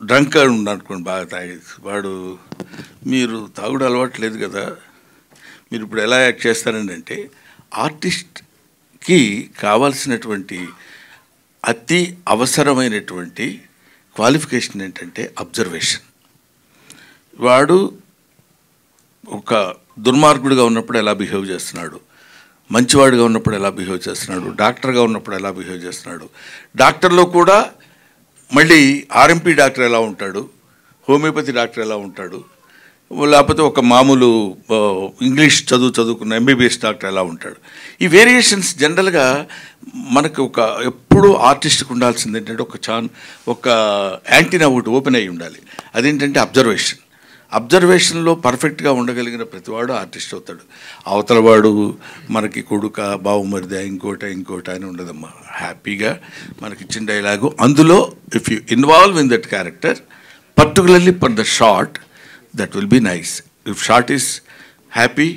డ్రంకర్ ఉన్నాడుకోండి, బాగా తాగేసి వాడు, మీరు తాగుడు అలవాటు లేదు కదా, మీరు ఇప్పుడు ఎలా యాక్ట్ చేస్తారండి అంటే, ఆర్టిస్ట్కి కావాల్సినటువంటి అతి అవసరమైనటువంటి క్వాలిఫికేషన్ ఏంటంటే అబ్జర్వేషన్. వాడు ఒక దుర్మార్గుడిగా ఉన్నప్పుడు ఎలా బిహేవ్ చేస్తున్నాడు, మంచివాడిగా ఉన్నప్పుడు ఎలా బిహేవ్ చేస్తున్నాడు, డాక్టర్గా ఉన్నప్పుడు ఎలా బిహేవ్ చేస్తున్నాడు, డాక్టర్లో కూడా మళ్ళీ ఆర్ఎంపీ డాక్టర్ ఎలా ఉంటాడు, హోమియోపతి డాక్టర్ ఎలా ఉంటాడు, లేకపోతే ఒక మామూలు ఇంగ్లీష్ చదువుకున్న ఎంబీబీఎస్ డాక్టర్ ఎలా ఉంటాడు. ఈ వేరియేషన్స్ జనరల్గా మనకు ఒక ఎప్పుడూ ఆర్టిస్ట్కి ఉండాల్సింది ఏంటంటే ఒక యాంటీనా ఒకటి ఓపెన్ అయ్యి ఉండాలి. అదేంటంటే అబ్జర్వేషన్. అబ్జర్వేషన్లో పర్ఫెక్ట్గా ఉండగలిగిన ప్రతివాడు ఆర్టిస్ట్ అవుతాడు. అవతలవాడు మనకి కొడుక బావుమరిదా ఇంకోట అని ఉండదమ్మా. హ్యాపీగా మనకి ఇచ్చిన డైలాగు, అందులో if you involve in that character particularly for the short, that will be nice. If shot is happy,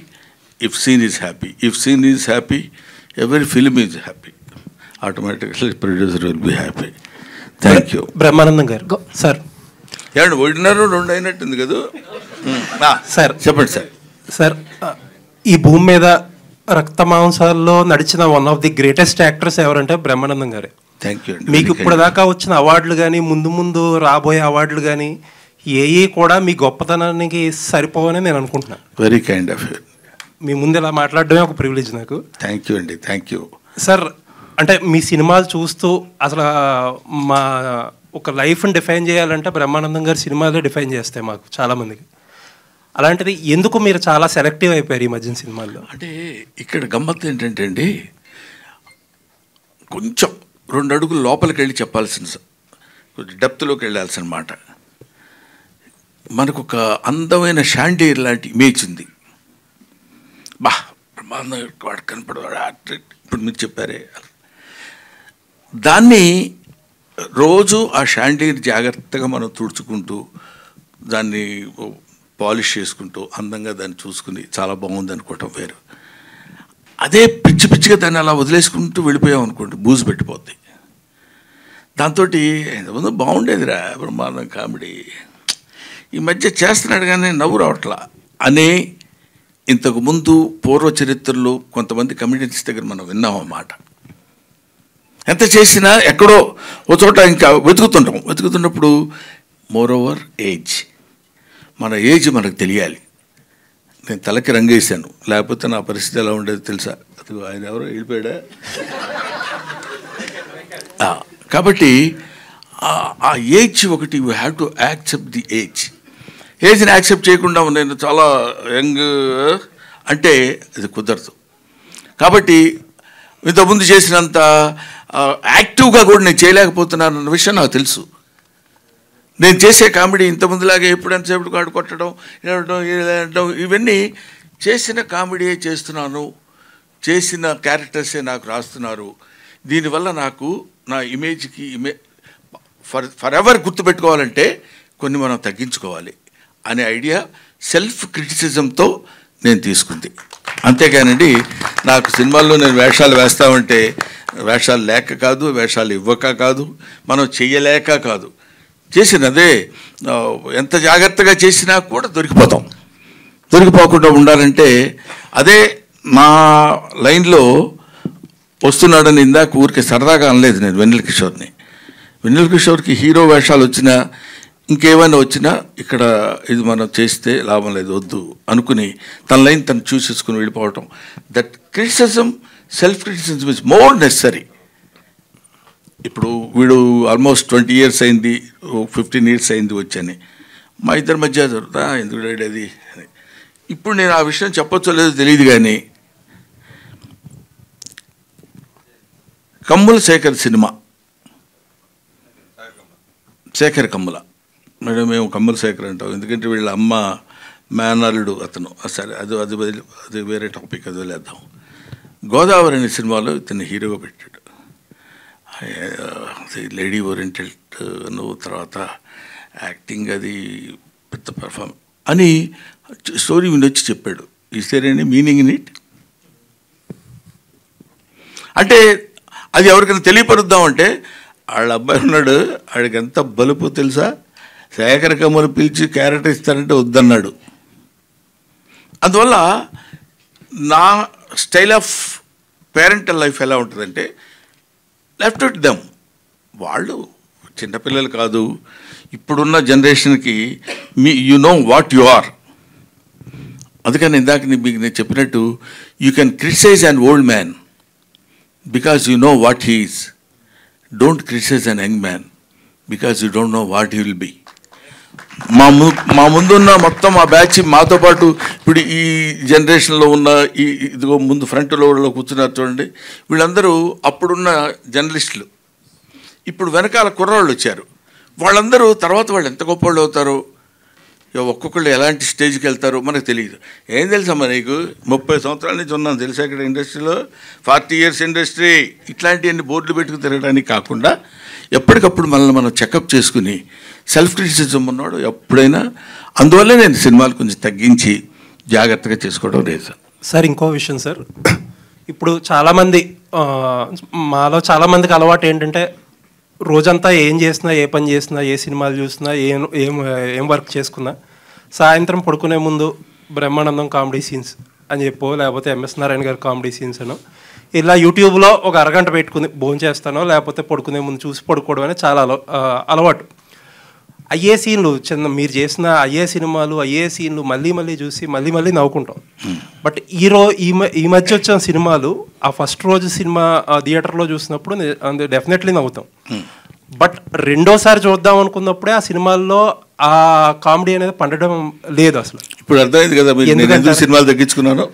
if scene is happy, if scene is happy, every film is happy. Automatically producer will be happy. Thank you. Brahmanandam గారు sir, ఏమండి ఒకటిన్నర రెండు అయినట్టుంది కదా sir, చెప్పండి sir. Sir, ఈ భూమి మీద రక్త మాంసాల్లో నడిచిన one of the greatest actors ఎవరంటే బ్రహ్మానందం గారే. థ్యాంక్ యూ అండి. మీకు ఇప్పుడు దాకా వచ్చిన అవార్డులు కానీ ముందు రాబోయే అవార్డులు కానీ ఏ కూడా మీ గొప్పతనానికి సరిపోవని నేను అనుకుంటున్నాను. Very kind of you. మీ ముందు ఇలా మాట్లాడడమే ఒక ప్రివిలేజ్ నాకు. థ్యాంక్ యూ అండి. Thank you sir. అంటే మీ సినిమాలు చూస్తూ అసలు మా ఒక లైఫ్ని డిఫైన్ చేయాలంటే బ్రహ్మానందం గారి సినిమాలే డిఫైన్ చేస్తాయి మాకు చాలామందికి. అలాంటిది ఎందుకు మీరు చాలా సెలెక్టివ్ అయిపోయారు ఈ మధ్యన సినిమాల్లో? అంటే ఇక్కడ గమ్మత్తు ఏంటంటే అండి, కొంచెం 2 అడుగులు లోపలికి వెళ్ళి చెప్పాల్సిన, కొంచెం డెప్త్లోకి వెళ్ళాల్సిన మాట. మనకు ఒక అందమైన షాండీర్ లాంటి ఇమేజ్ ఉంది. బా బ్రహ్మానందం వాడు కనపడవాడు, ఇప్పుడు మీరు చెప్పారే, దాన్ని రోజు ఆ షాండీర్ జాగ్రత్తగా మనం తుడుచుకుంటూ దాన్ని పాలిష్ చేసుకుంటూ అందంగా దాన్ని చూసుకుని చాలా బాగుంది అనుకోవటం వేరు. అదే పిచ్చి పిచ్చిగా దాన్ని అలా వదిలేసుకుంటూ వెళ్ళిపోయాం అనుకోండి, బూజు పెట్టిపోద్ది. దాంతో ఎంతమంది బాగుండేదిరా బ్రహ్మానందం కామెడీ, ఈ మధ్య చేస్తున్నాడు కానీ నవ్వు రావట్లా అనే ఇంతకుముందు పూర్వ చరిత్రలో కొంతమంది కమ్యూనిటీస్ దగ్గర మనం విన్నాం అన్నమాట. ఎంత చేసినా ఎక్కడో ఒక చోట ఇంకా వెతుకుతున్నప్పుడు మోర్ ఓవర్ ఏజ్, మన ఏజ్ మనకు తెలియాలి. నేను తలకి రంగేశాను, లేకపోతే నా పరిస్థితి ఎలా ఉండేది తెలుసా? అది ఆయన ఎవరో వెళ్ళిపోయాడా? కాబట్టి ఆ ఏజ్ ఒకటి, you have to accept the ఏజ్ని యాక్సెప్ట్ చేయకుండా నేను చాలా యంగ్ అంటే అది కుదరదు. కాబట్టి ఇంతకుముందు చేసినంత యాక్టివ్గా కూడా నేను చేయలేకపోతున్నాను అన్న విషయం నాకు తెలుసు. నేను చేసే కామెడీ ఇంతకుముందులాగే ఎప్పుడంతసేపు కాడు కొట్టడం ఏడడం ఇవన్నీ చేసిన కామెడీయే చేస్తున్నాను, చేసిన క్యారెక్టర్సే నాకు రాస్తున్నారు. దీనివల్ల నాకు నా ఇమేజ్కి ఫర్ ఎవర్ గుర్తుపెట్టుకోవాలంటే కొన్ని మనం తగ్గించుకోవాలి అనే ఐడియా సెల్ఫ్ క్రిటిసిజంతో నేను తీసుకుంది. అంతేగానండి నాకు సినిమాల్లో నేను వేషాలు వేస్తామంటే వేషాలు లేక కాదు, వేషాలు ఇవ్వక కాదు, మనం చెయ్యలేక కాదు, చేసినదే ఎంత జాగ్రత్తగా చేసినా కూడా దొరికిపోకుండా ఉండాలంటే అదే మా లైన్లో వస్తున్నాడని ఇందాక ఊరికి సరదాగా అనలేదు నేను వెన్నెల కిషోర్ని. వెన్నెల కిషోర్కి హీరో వేషాలు వచ్చినా ఇంకేమైనా వచ్చినా ఇక్కడ ఇది మనం చేస్తే లాభం లేదు వద్దు అనుకుని తన లైన్ తను చూసేసుకుని వెళ్ళిపోవటం. That criticism, self criticism is more necessary. ఇప్పుడు వీడు ఆల్మోస్ట్ 20 years అయింది, 15 years అయింది వచ్చని, మా ఇద్దరి మధ్య దొరుకుతా ఎందుకు అది. ఇప్పుడు నేను ఆ విషయం చెప్పొచ్చో లేదో తెలియదు కానీ కమ్ముల శేఖర్ సినిమా, శేఖర్ కమ్ముల, మేడం మేము కమ్ముల శేఖర్ అంటాం ఎందుకంటే వీళ్ళ అమ్మ మేనల్లుడు అతను. సరే అది అది అది వేరే టాపిక్, అది వదిలేద్దాం. గోదావరి అనే సినిమాలో ఇతన్ని హీరోగా పెట్టాడు. లేడీ ఓరియంటెడ్ నువ్వు, తర్వాత యాక్టింగ్ అది పెద్ద పెర్ఫార్మ్ అని స్టోరీ వినొచ్చి చెప్పాడు. Is there any meaning in it? అంటే అది ఎవరికైనా తెలియపరుద్దామంటే వాళ్ళ అబ్బాయి ఉన్నాడు, వాడికి ఎంత బలుపు తెలుసా, శేఖర్ కమ్ములు పిలిచి క్యారెక్టర్ ఇస్తారంటే వద్దన్నాడు. అందువల్ల నా స్టైల్ ఆఫ్ పేరెంటల్ లైఫ్ ఎలా ఉంటుందంటే లెఫ్ట్ ఇట్ దెమ్, వాళ్ళు చిన్నపిల్లలు కాదు, ఇప్పుడున్న జనరేషన్కి you know what you are. అందుకని ఇందాక మీకు నేను చెప్పినట్టు you can criticise an old man because you know what he is. Don't criticise an young man because you don't know what he will be. మా ముందున్న మొత్తం ఆ బ్యాచ్ మాతో పాటు ఇప్పుడు ఈ జనరేషన్లో ఉన్న ఇదిగో ముందు ఫ్రంట్ రోడ్లో కూర్చున్నారు చూడండి, వీళ్ళందరూ అప్పుడున్న జర్నలిస్టులు. ఇప్పుడు వెనకాల కుర్రాళ్ళు వచ్చారు, వాళ్ళందరూ తర్వాత వాళ్ళు ఎంత గొప్పవాళ్ళు అవుతారో, ఒక్కొక్కళ్ళు ఎలాంటి స్టేజ్కి వెళ్తారో మనకు తెలియదు. ఏం తెలుసమ్మా నీకు, 30 సంవత్సరాల నుంచి ఉన్నాను తెలుసా ఇక్కడ ఇండస్ట్రీలో, 40 years ఇండస్ట్రీ, ఇట్లాంటివన్నీ బోర్డులు పెట్టుకుని తిరగడానికి కాకుండా ఎప్పటికప్పుడు మనల్ని మనం చెకప్ చేసుకుని సెల్ఫ్ క్రిటిసిజం ఉన్నాడు ఎప్పుడైనా. అందువల్లే నేను సినిమాలు కొంచెం తగ్గించి జాగ్రత్తగా చేసుకోవడం లేదు సార్. ఇంకో విషయం సార్, ఇప్పుడు చాలామంది మాలో చాలామందికి అలవాటు ఏంటంటే రోజంతా ఏం చేసినా, ఏ పని చేసినా, ఏ సినిమాలు చూసినా, ఏం వర్క్ చేసుకున్నా సాయంత్రం పడుకునే ముందు బ్రహ్మానందం కామెడీ సీన్స్ అని చెప్పో, లేకపోతే ఎంఎస్ నారాయణ గారి కామెడీ సీన్స్ అనో ఇలా యూట్యూబ్లో ఒక అరగంట పెట్టుకుని భోజనం చేస్తానో లేకపోతే పడుకునే ముందు చూసి పడుకోవడం అనేది చాలా అలవాటు. అయ్యే సీన్లు మీరు చేసిన అయ్యే సినిమాలు అయ్యే సీన్లు మళ్ళీ మళ్ళీ చూసి మళ్ళీ నవ్వుకుంటాం. బట్ ఈ మధ్య వచ్చిన సినిమాలు ఆ ఫస్ట్ రోజు సినిమా థియేటర్లో చూసినప్పుడు డెఫినెట్లీ నవ్వుతాం. బట్ రెండోసారి చూద్దాం అనుకున్నప్పుడే ఆ సినిమాల్లో ఆ కామెడీ అనేది పండడం లేదు అసలు. ఇప్పుడు అర్థమైంది కదా ఎందుకు సినిమాలు తగ్గించుకున్నాను.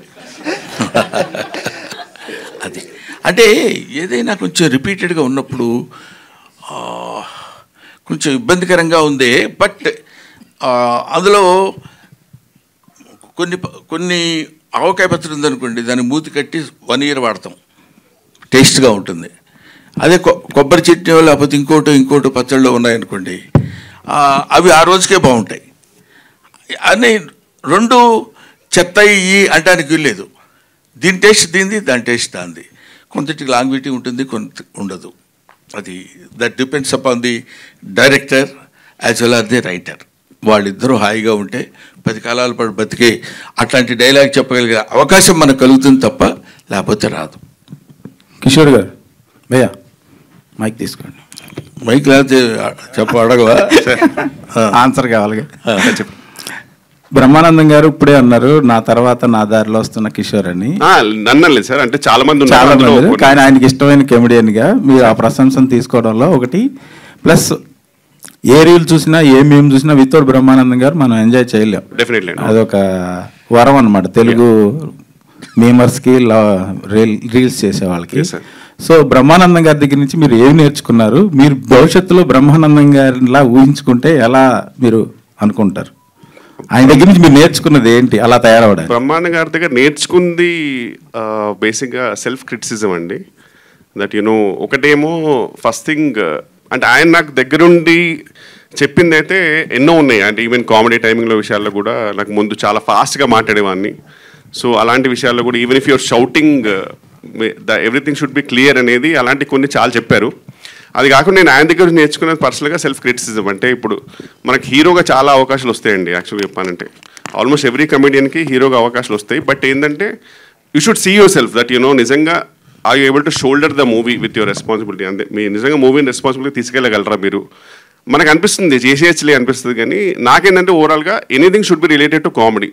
అది అంటే ఏదైనా కొంచెం రిపీటెడ్గా ఉన్నప్పుడు కొంచెం ఇబ్బందికరంగా ఉంది. బట్ అందులో కొన్ని ఆవకాయ పచ్చడి ఉందనుకోండి, దాన్ని మూతి కట్టి 1 year వాడతాం, టేస్ట్గా ఉంటుంది. అదే కొబ్బరి చట్నీ లేకపోతే ఇంకోటి పచ్చళ్ళు ఉన్నాయనుకోండి, అవి ఆ రోజుకే బాగుంటాయి. అని 2 చెత్త ఇయ్యి అంటానికి వీల్లేదు. దీని టేస్ట్ దీనిది, దాని టేస్ట్ దానిది. కొంతటికి లాంగ్విటీ ఉంటుంది, కొంత ఉండదు. అది that depends upon the director as well or the writer. వాళ్ళిద్దరూ హాయిగా ఉంటే 10 కాలాల పాటు బతికే అట్లాంటి డైలాగ్ చెప్పగలిగే అవకాశం మనకు కలుగుతుంది తప్ప లేకపోతే రాదు. కిషోర్ గారు భయ్యా మైక్ తీసుకోండి. మైక్ లేకపోతే అడగవా? ఆన్సర్ కావాలి. చెప్పు. బ్రహ్మానందం గారు ఇప్పుడే అన్నారు నా తర్వాత నా దారిలో వస్తున్న కిషోర్ అని. నన్నలేదు సార్, అంటే చాలా మంది కానీ ఆయనకి ఇష్టమైన కమెడియన్ గా మీరు ఆ ప్రశంసను తీసుకోవడంలో ఒకటి ప్లస్ ఏ రీల్ చూసినా ఏ మేము చూసినా వితౌట్ బ్రహ్మానందం గారు మనం ఎంజాయ్ చేయలేం. డెఫినెట్లీ అదొక వరం అనమాట తెలుగు మీమర్స్కి రీల్స్ చేసే వాళ్ళకి. సో బ్రహ్మానందం గారి దగ్గర నుంచి మీరు ఏమి నేర్చుకున్నారు? మీరు భవిష్యత్తులో బ్రహ్మానందం గారిలా ఊహించుకుంటే ఎలా మీరు అనుకుంటారు? ఆయన దగ్గర నుంచి మీరు నేర్చుకున్నది ఏంటి అలా తయారవడానికి? బ్రహ్మానందం గారి దగ్గర నేర్చుకుంది బేసిక్గా సెల్ఫ్ క్రిటిసిజం అండి. దట్ ఒకటేమో ఫస్ట్ థింగ్ అంటే ఆయన నాకు దగ్గరుండి చెప్పింది అయితే ఎన్నో ఉన్నాయి. అంటే ఈవెన్ కామెడీ టైమింగ్లో విషయాల్లో కూడా నాకు ముందు చాలా ఫాస్ట్గా మాట్లాడేవాడిని. సో అలాంటి విషయాల్లో కూడా even if your shouting everything should be clear అనేది అలాంటి కొన్ని చాలా చెప్పారు. అది కాకుండా నేను ఆయన దగ్గర నేర్చుకునేది పర్సనల్గా సెల్ఫ్ క్రిటిసిజం. అంటే ఇప్పుడు మనకి హీరోగా చాలా అవకాశాలు వస్తాయండి. యాక్చువల్గా చెప్పాలంటే ఆల్మోస్ట్ ఎవ్రీ కమెడియన్కి హీరోగా అవకాశాలు వస్తాయి. బట్ ఏంటంటే you should see yourself that నిజంగా are you able to shoulder the movie with your responsibility. అంటే మీరు నిజంగా మూవీని రెస్పాన్సిబిలిటీ తీసుకెళ్ళగలరా మీరు? మనకు అనిపిస్తుంది చేసేయచ్చులే అనిపిస్తుంది, కానీ నాకేంటంటే ఓవరాల్గా anything should be related to comedy.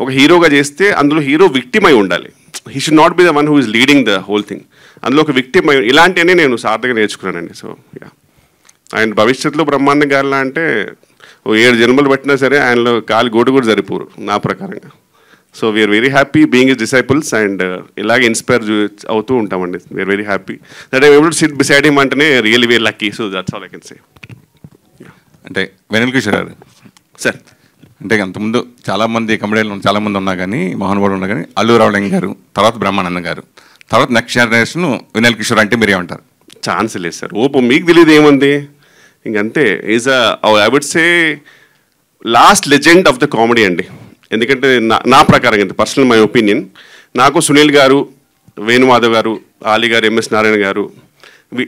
ఒక హీరోగా చేస్తే అందులో హీరో విక్టిమ్ అయి ఉండాలి. He should not be the one who is leading the whole thing. అందులో ఒక విక్టిమ్ అయి ఇలాంటివన్నీ నేను సార్థగా నేర్చుకున్నానండి. సో యా, ఆయన భవిష్యత్తులో బ్రహ్మాండం గారిలా అంటే 7 జన్మలు పెట్టినా సరే ఆయనలో కాలి గోడు కూడా సరిపోరు నా ప్రకారంగా. So we're very happy being his disciples and ఇలాగే ఇన్స్పైర్ అవుతూ ఉంటామండి. We're very happy that I able to sit beside him అంటేనే really very lucky. So that's all I can say. అంటే వెనిల్ కిషోర్ గారు సార్, అంటే అంతకుముందు చాలామంది కమెడియన్లు చాలామంది ఉన్నా కానీ మహానుభావులు ఉన్నా కానీ అల్లు రావులింగ గారు, తర్వాత బ్రహ్మానందం గారు, తర్వాత నెక్స్ట్ జనరేషన్ వెనిల్ కిషోర్ అంటే మీరు ఏమంటారు? ఛాన్స్ లేదు సార్. ఓపో మీకు తెలియదు ఏముంది, ఇంకంతే. Is I would say last legend of the comedy అండి. ఎందుకంటే నా ప్రకారం అంతే, పర్సనల్ మై ఒపీనియన్. నాకు సునీల్ గారు, వేణుమాధవ్ గారు, ఆలీ గారు, ఎంఎస్ నారాయణ గారు,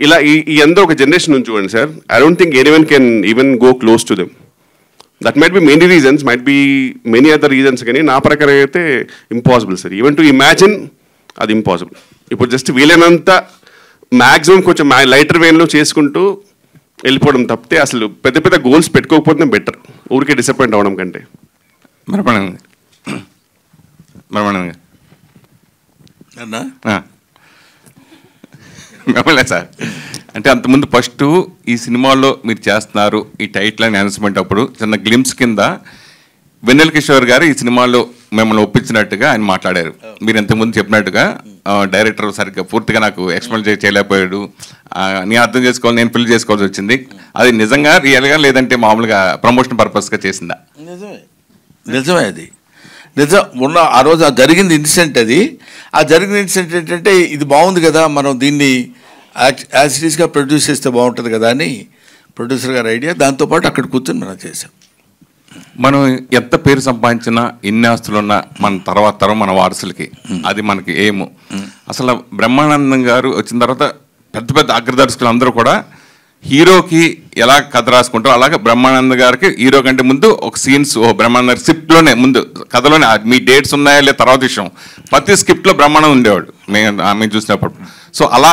ఇలా ఈ అందరూ ఒక జనరేషన్ నుంచి చూడండి sir. I don't think anyone can even go close to them. That might be many reasons, might be many other reasons, కానీ నా ప్రకారం అయితే impossible sir. Even to imagine అది ఇంపాసిబుల్. ఇప్పుడు జస్ట్ వీలైనంత మ్యాక్సిమం కొంచెం లైటర్ వేన్లో చేసుకుంటూ వెళ్ళిపోవడం తప్పితే అసలు పెద్ద పెద్ద గోల్స్ పెట్టుకోకపోతే బెటర్, ఊరికే డిసప్పాయింట్ అవ్వడం కంటే. బ్రహ్మానందం మిమ్మల్ని సార్, అంటే అంతకుముందు ఫస్ట్ ఈ సినిమాలో మీరు చేస్తున్నారు ఈ టైటిల్ అని అనౌన్స్మెంట్ అప్పుడు చిన్న గ్లిమ్స్ కింద వెన్నెల కిషోర్ గారు ఈ సినిమాలో మిమ్మల్ని ఒప్పించినట్టుగా ఆయన మాట్లాడారు. మీరు ఇంతకుముందు చెప్పినట్టుగా డైరెక్టర్ సరిగ్గా పూర్తిగా నాకు ఎక్స్ప్లెయిన్ చేయలేకపోయాడు, నేను అర్థం చేసుకోవాలి, నేను ఫిల్ చేసుకోవాల్సి వచ్చింది. అది నిజంగా రియల్గా లేదంటే మామూలుగా ప్రమోషన్ పర్పస్గా చేసిందా? నిజమే అది నిజం. ఉన్న ఆ రోజు ఆ జరిగింది ఇన్సిడెంట్, అది ఆ జరిగిన ఇన్సిడెంట్ ఏంటంటే ఇది బాగుంది కదా, మనం దీన్ని యాజ్ ఇట్ ఈస్గా ప్రొడ్యూస్ చేస్తే బాగుంటుంది కదా అని ప్రొడ్యూసర్ గారి ఐడియా. దాంతోపాటు అక్కడ కూర్చొని మనం చేసాం. మనం ఎంత పేరు సంపాదించినా ఎన్ని ఆస్తులున్నా మన తర్వాత తరం మన వారసులకి అది మనకి ఏమో. అసలు బ్రహ్మానందం గారు వచ్చిన తర్వాత పెద్ద పెద్ద అగ్రదర్శకులు అందరూ కూడా హీరోకి ఎలా కథ రాసుకుంటారో అలాగే బ్రహ్మానంద గారికి హీరో కంటే ముందు ఒక సీన్స్ బ్రహ్మానంద గారి స్క్రిప్ట్లోనే ముందు కథలోనే మీ డేట్స్ ఉన్నాయా లేదా తర్వాత విషయం, ప్రతి స్క్రిప్ట్లో బ్రహ్మానందం ఉండేవాడు మేము చూసినప్పుడు. సో అలా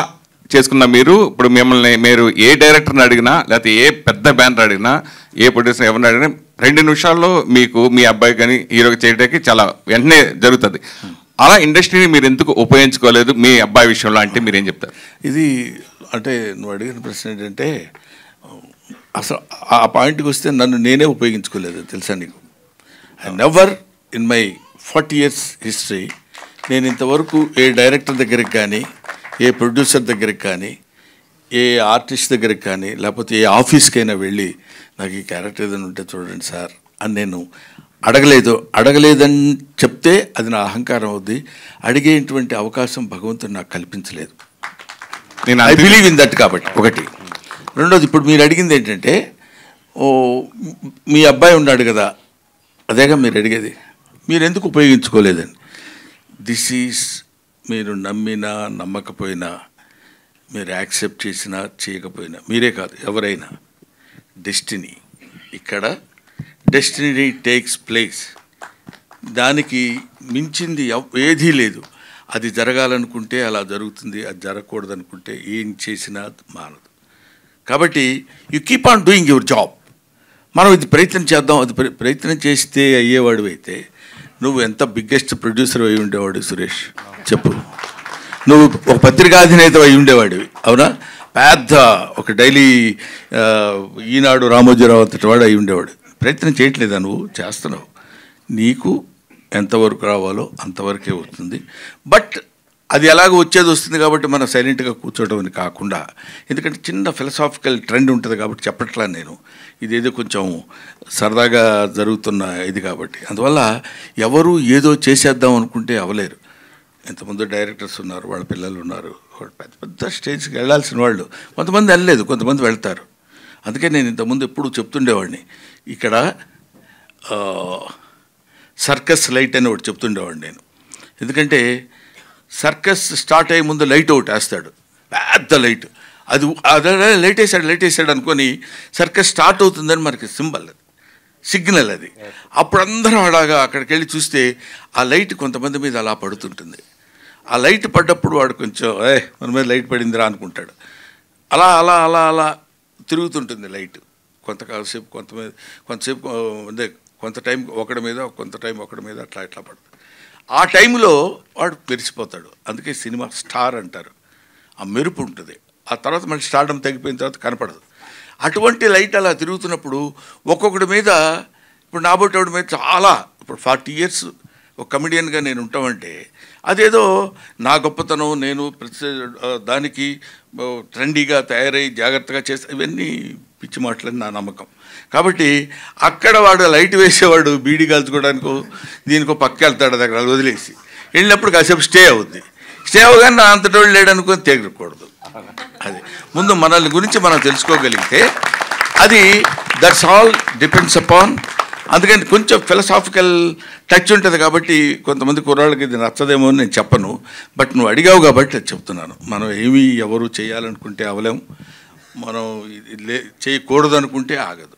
చేసుకున్న మీరు ఇప్పుడు మిమ్మల్ని మీరు ఏ డైరెక్టర్ని అడిగినా లేకపోతే ఏ పెద్ద బ్యానర్ అడిగినా ఏ ప్రొడ్యూసర్ ఎవరిని అడిగినా 2 నిమిషాల్లో మీకు మీ అబ్బాయి కానీ హీరోకి చేయడానికి చాలా వెంటనే జరుగుతుంది. అలా ఇండస్ట్రీని మీరు ఎందుకు ఉపయోగించుకోలేదు మీ అబ్బాయి విషయంలో అంటే మీరేం చెప్తారు? ఇది అంటే నువ్వు అడిగిన ప్రశ్న ఏంటంటే అసలు ఆ పాయింట్కి వస్తే నన్ను నేనే ఉపయోగించుకోలేదు తెలుసా నీకు. I never in my 40 years history నేను ఇంతవరకు ఏ డైరెక్టర్ దగ్గరికి కానీ, ఏ ప్రొడ్యూసర్ దగ్గరికి కానీ, ఏ ఆర్టిస్ట్ దగ్గరికి కానీ, లేకపోతే ఏ ఆఫీస్కైనా వెళ్ళి నాకు ఈ క్యారెక్టర్ ఏదైనా ఉంటే చూడండి సార్ అని నేను అడగలేదని చెప్తే అది నా అహంకారం అవుద్ది. అడిగేటువంటి అవకాశం భగవంతుడు నాకు కల్పించలేదు. నేను ఐ బిలీవ్ ఇన్ దట్. కాబట్టి ఒకటి. రెండోది, ఇప్పుడు మీరు అడిగింది ఏంటంటే మీ అబ్బాయి ఉన్నాడు కదా, అదేగా మీరు అడిగేది, మీరు ఎందుకు ఉపయోగించుకోలేదని. దిస్ ఈజ్ మీరు నమ్మినా నమ్మకపోయినా, మీరు యాక్సెప్ట్ చేసినా చేయకపోయినా, మీరే కాదు ఎవరైనా, డెస్టినీ. ఇక్కడ డెస్టినీ టేక్స్ ప్లేస్. దానికి మించింది ఏదీ లేదు. అది జరగాలనుకుంటే అలా జరుగుతుంది, అది జరగకూడదనుకుంటే ఏం చేసినా మానదు. కాబట్టి you keep on doing your job. మనం ఇది ప్రయత్నం చేద్దాం, అది ప్రయత్నం చేస్తే అయ్యేవాడు అయితే నువ్వు ఎంత బిగ్గెస్ట్ ప్రొడ్యూసర్ అయి ఉండేవాడు సురేష్ చెప్పు. నువ్వు ఒక పత్రికాధినేత అయి ఉండేవాడివి, అవునా? పెద్ద ఒక డైలీ ఈనాడు రామోజీరావు అంతటి వాడు అయి ఉండేవాడు. ప్రయత్నం చేయట్లేదా? నువ్వు చేస్తున్నావు. నీకు ఎంతవరకు రావాలో అంతవరకే వస్తుంది. బట్ అది ఎలాగో వచ్చేది వస్తుంది కాబట్టి మనం సైలెంట్గా కూర్చోవడం అని కాకుండా, ఎందుకంటే చిన్న ఫిలసాఫికల్ ట్రెండ్ ఉంటుంది కాబట్టి చెప్పట్లా నేను, ఇదేదో కొంచెం సరదాగా జరుగుతున్న ఇది కాబట్టి. అందువల్ల ఎవరు ఏదో చేసేద్దాం అనుకుంటే అవ్వలేరు. ఎంతమంది డైరెక్టర్స్ ఉన్నారు, వాళ్ళ పిల్లలు ఉన్నారు, వాళ్ళు పెద్ద పెద్ద స్టేజ్కి వెళ్ళాల్సిన వాళ్ళు. కొంతమంది వెళ్ళలేదు, కొంతమంది వెళ్తారు. అందుకే నేను ఇంతకుముందు ఎప్పుడు చెప్తుండేవాడిని, ఇక్కడ సర్కస్ లైట్ అని ఒకటి చెప్తుండేవాడిని నేను. ఎందుకంటే సర్కస్ స్టార్ట్ అయ్యే ముందు లైట్ ఒకటి వేస్తాడు, పెద్ద లైట్. అది అదే లైట్ వేసాడు అనుకొని సర్కస్ స్టార్ట్ అవుతుందని మనకి సింబల్, అది సిగ్నల్. అది అప్పుడు అందరం అలాగా అక్కడికి వెళ్ళి చూస్తే ఆ లైట్ కొంతమంది మీద అలా పడుతుంటుంది. ఆ లైట్ పడ్డప్పుడు వాడు కొంచెం మన మీద లైట్ పడిందిరా అనుకుంటాడు. అలా అలా అలా అలా తిరుగుతుంటుంది లైట్ కొంతసేపు, కొంతసేపు అదే కొంత టైం ఒకడి మీద, కొంత టైం ఒకడి మీద, అట్లా ఇట్లా పడుతుంది. ఆ టైంలో వాడు మెరిసిపోతాడు. అందుకే సినిమా స్టార్ అంటారు. ఆ మెరుపు ఉంటుంది. ఆ తర్వాత మళ్ళీ స్టార్డమ్ తగ్గిపోయిన తర్వాత కనపడదు. అటువంటి లైట్ అలా తిరుగుతున్నప్పుడు ఒక్కొక్కడి మీద, ఇప్పుడు నాబోటోడి మీద చాలా, ఇప్పుడు 40 years ఒక కమెడియన్గా నేను ఉంటామంటే అదేదో నా గొప్పతనం, నేను ప్రతి దానికి ట్రెండీగా తయారై జాగ్రత్తగా చేస్తే, ఇవన్నీ పిచ్చి మాటలని నా నమ్మకం. కాబట్టి అక్కడ వాడు లైట్ వేసేవాడు బీడీ కాల్చుకోవడానికో దీనికో పక్క వెళ్తాడు, దగ్గర వదిలేసి వెళ్ళినప్పుడు కాసేపు స్టే అవుద్ది. స్టే అవగానే నా అంతటోళ్ళు లేడనుకొని తెగకూడదు. అది ముందు మనల్ని గురించి మనం తెలుసుకోగలిగితే అది దట్స్ ఆల్ డిపెండ్స్ అపాన్. అందుకని కొంచెం ఫిలసాఫికల్ టచ్ ఉంటుంది కాబట్టి కొంతమంది కుర్రాళ్ళకి ఇది నచ్చదేమో అని నేను చెప్పను. బట్ నువ్వు అడిగావు కాబట్టి అది చెప్తున్నాను. మనం ఏమీ ఎవరు చేయాలనుకుంటే అవలేం, మనం చేయకూడదు అనుకుంటే ఆగదు.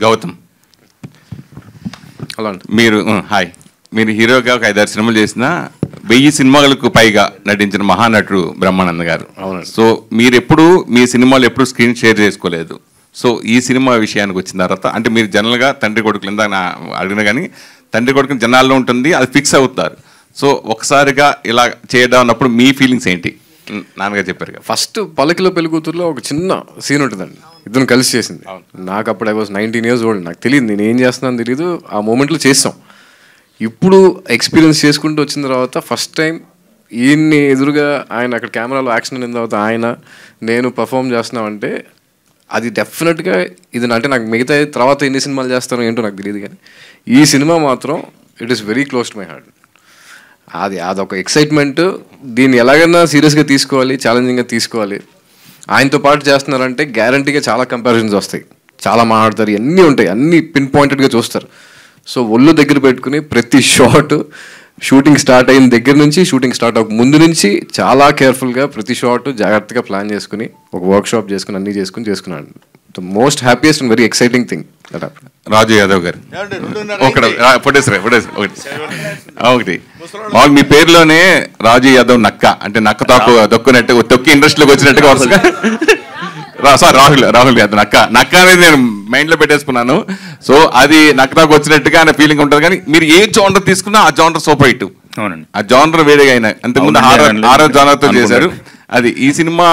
గౌతమ్, అలా మీరు హాయ్, మీరు హీరోగా ఒక 5-6 సినిమాలు చేసిన 1000 సినిమాలకు పైగా నటించిన మహానటుడు బ్రహ్మానంద గారు. సో మీరు ఎప్పుడు మీ సినిమాలు ఎప్పుడు స్క్రీన్ షేర్ చేసుకోలేదు. సో ఈ సినిమా విషయానికి వచ్చిన తర్వాత అంటే మీరు జనరల్గా తండ్రి కొడుకులు ఇందాక నా అడిగినా కానీ తండ్రి కొడుకుని జనాల్లో ఉంటుంది, అది ఫిక్స్ అవుతారు. సో ఒకసారిగా ఇలా చేయడం అన్నప్పుడు మీ ఫీలింగ్స్ ఏంటి? నాన్నగారు చెప్పారు కదా, ఫస్ట్ పల్లకిలో పెళ్ళికూతురులో ఒక చిన్న సీన్ ఉంటుందండి, ఇద్దరు కలిసి చేసింది. నాకు అప్పుడు I was 19 years old, నాకు తెలియదు నేను ఏం చేస్తున్నాను తెలియదు. ఆ మూమెంట్లో చేసాం. ఇప్పుడు ఎక్స్పీరియన్స్ చేసుకుంటూ వచ్చిన తర్వాత ఫస్ట్ టైం ఈయన్ని ఎదురుగా ఆయన అక్కడ కెమెరాలో యాక్షన్ అయిన తర్వాత ఆయన నేను పర్ఫామ్ చేస్తున్నామంటే అది డెఫినెట్గా ఇది అంటే నాకు మిగతా తర్వాత ఎన్ని సినిమాలు చేస్తానో ఏంటో నాకు తెలియదు, కానీ ఈ సినిమా మాత్రం it is very close to my heart. అదొక ఎక్సైట్మెంట్. దీన్ని ఎలాగైనా సీరియస్గా తీసుకోవాలి, ఛాలెంజింగ్గా తీసుకోవాలి. ఆయనతో పాటు చేస్తున్నారంటే గ్యారంటీగా చాలా కంపారిజన్స్ వస్తాయి, చాలా మాట్లాడతారు, అన్నీ ఉంటాయి, అన్నీ పిన్ పాయింటెడ్గా చూస్తారు. సో ఒళ్ళు దగ్గర పెట్టుకుని ప్రతి షాట్ షూటింగ్ స్టార్ట్ అయిన దగ్గర నుంచి షూటింగ్ స్టార్ట్ అవ్వక ముందు నుంచి చాలా కేర్ఫుల్గా ప్రతి షాట్ జాగ్రత్తగా ప్లాన్ చేసుకుని ఒక వర్క్ షాప్ చేసుకుని అన్నీ చేసుకున్నాను. The most happiest and very exciting thing. Raju Yadav garu ఒకటి మాకు మీ పేరులోనే రాజు యాదవ్ నక్క అంటే నక్క తొక్కునట్టు తొక్కి ఇండస్ట్రీలోకి వచ్చినట్టుగా సారీ రాహుల్ గారు నక్క అనేది నేను మైండ్లో పెట్టేసుకున్నాను. సో అది నాకు వచ్చినట్టుగా అనే ఫీలింగ్ ఉంటుంది. కానీ మీరు ఏ జానర్ తీసుకున్నా ఆ జానర్ సూపర్ హిట్. అవునండి, ఆ జానర్ వేరేగా అయినా అంతకుముందు హారర్ జానర్తో చేశారు. అది ఈ సినిమా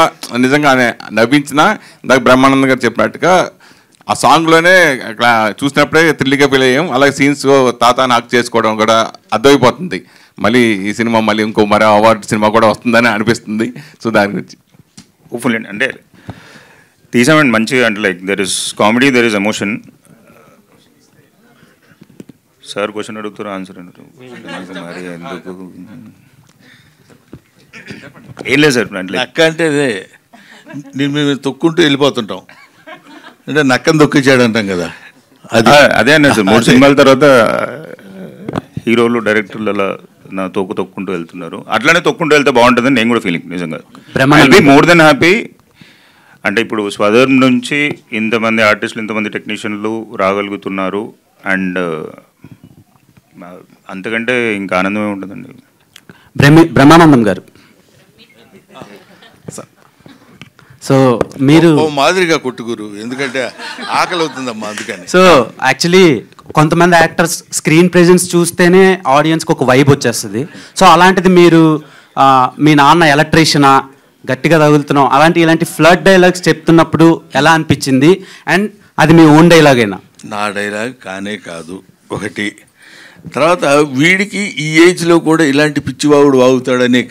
నిజంగా నవ్వించిన ఇందాక బ్రహ్మానందం గారు చెప్పినట్టుగా ఆ సాంగ్లోనే చూసినప్పుడే థ్రిల్గా ఫీల్ అయ్యాం. అలాగే సీన్స్ తాత నాకు చేసుకోవడం కూడా అర్థమైపోతుంది. మళ్ళీ ఈ సినిమా మళ్ళీ ఇంకో మరో అవార్డు సినిమా కూడా వస్తుందని అనిపిస్తుంది. సో దాని గురించి హోప్ఫుల్ అంటే తీసామండి మంచిగా. అంటే like there is comedy, there is emotion. Sir question అడుగుతారు, ఆన్సర్ మరి ఎందుకు ఏం లేదు సార్. నక్క అంటే నేను మేము తొక్కుంటూ వెళ్ళిపోతుంటాం, అంటే నక్కని తొక్కించాడు అంటాం కదా. అదే అన్నారు సార్. 3 సినిమాల తర్వాత హీరోలు డైరెక్టర్లు అలా నా తొక్కుంటూ వెళ్తున్నారు. అట్లానే తొక్కుంటూ వెళ్తే బాగుంటుందని నేను కూడా ఫీలింగ్. నిజంగా మోర్ దెన్ హ్యాపీ. అంటే ఇప్పుడు స్వధర్మ్ నుంచి ఇంతమంది ఆర్టిస్టులు, ఇంతమంది టెక్నీషియన్లు రాగలుగుతున్నారు. అండ్ అంతకంటే ఇంకా ఆనందమే ఉంటుందండి. బ్రహ్మానందం గారు, సో మీరు మాదిరిగా కొట్టుకురు, ఎందుకంటే ఆకలి అవుతుందమ్మా అందుకని. సో యాక్చువల్లీ కొంతమంది యాక్టర్స్ స్క్రీన్ ప్రెజెన్స్ చూస్తేనే ఆడియన్స్కి ఒక వైబ్ వచ్చేస్తుంది. సో అలాంటిది మీరు మీ నాన్న ఎలక్ట్రీషియనా, గట్టిగా తగులుతున్నాం ఇలాంటి ఫ్లడ్ డైలాగ్స్ చెప్తున్నప్పుడు ఎలా అనిపించింది? అండ్ అది మీ ఓన్ డైలాగేనా? నా డైలాగ్ కానే కాదు ఒకటి. తర్వాత వీడికి ఈ ఏజ్లో కూడా ఇలాంటి పిచ్చివాగుడు వాగుతాడనే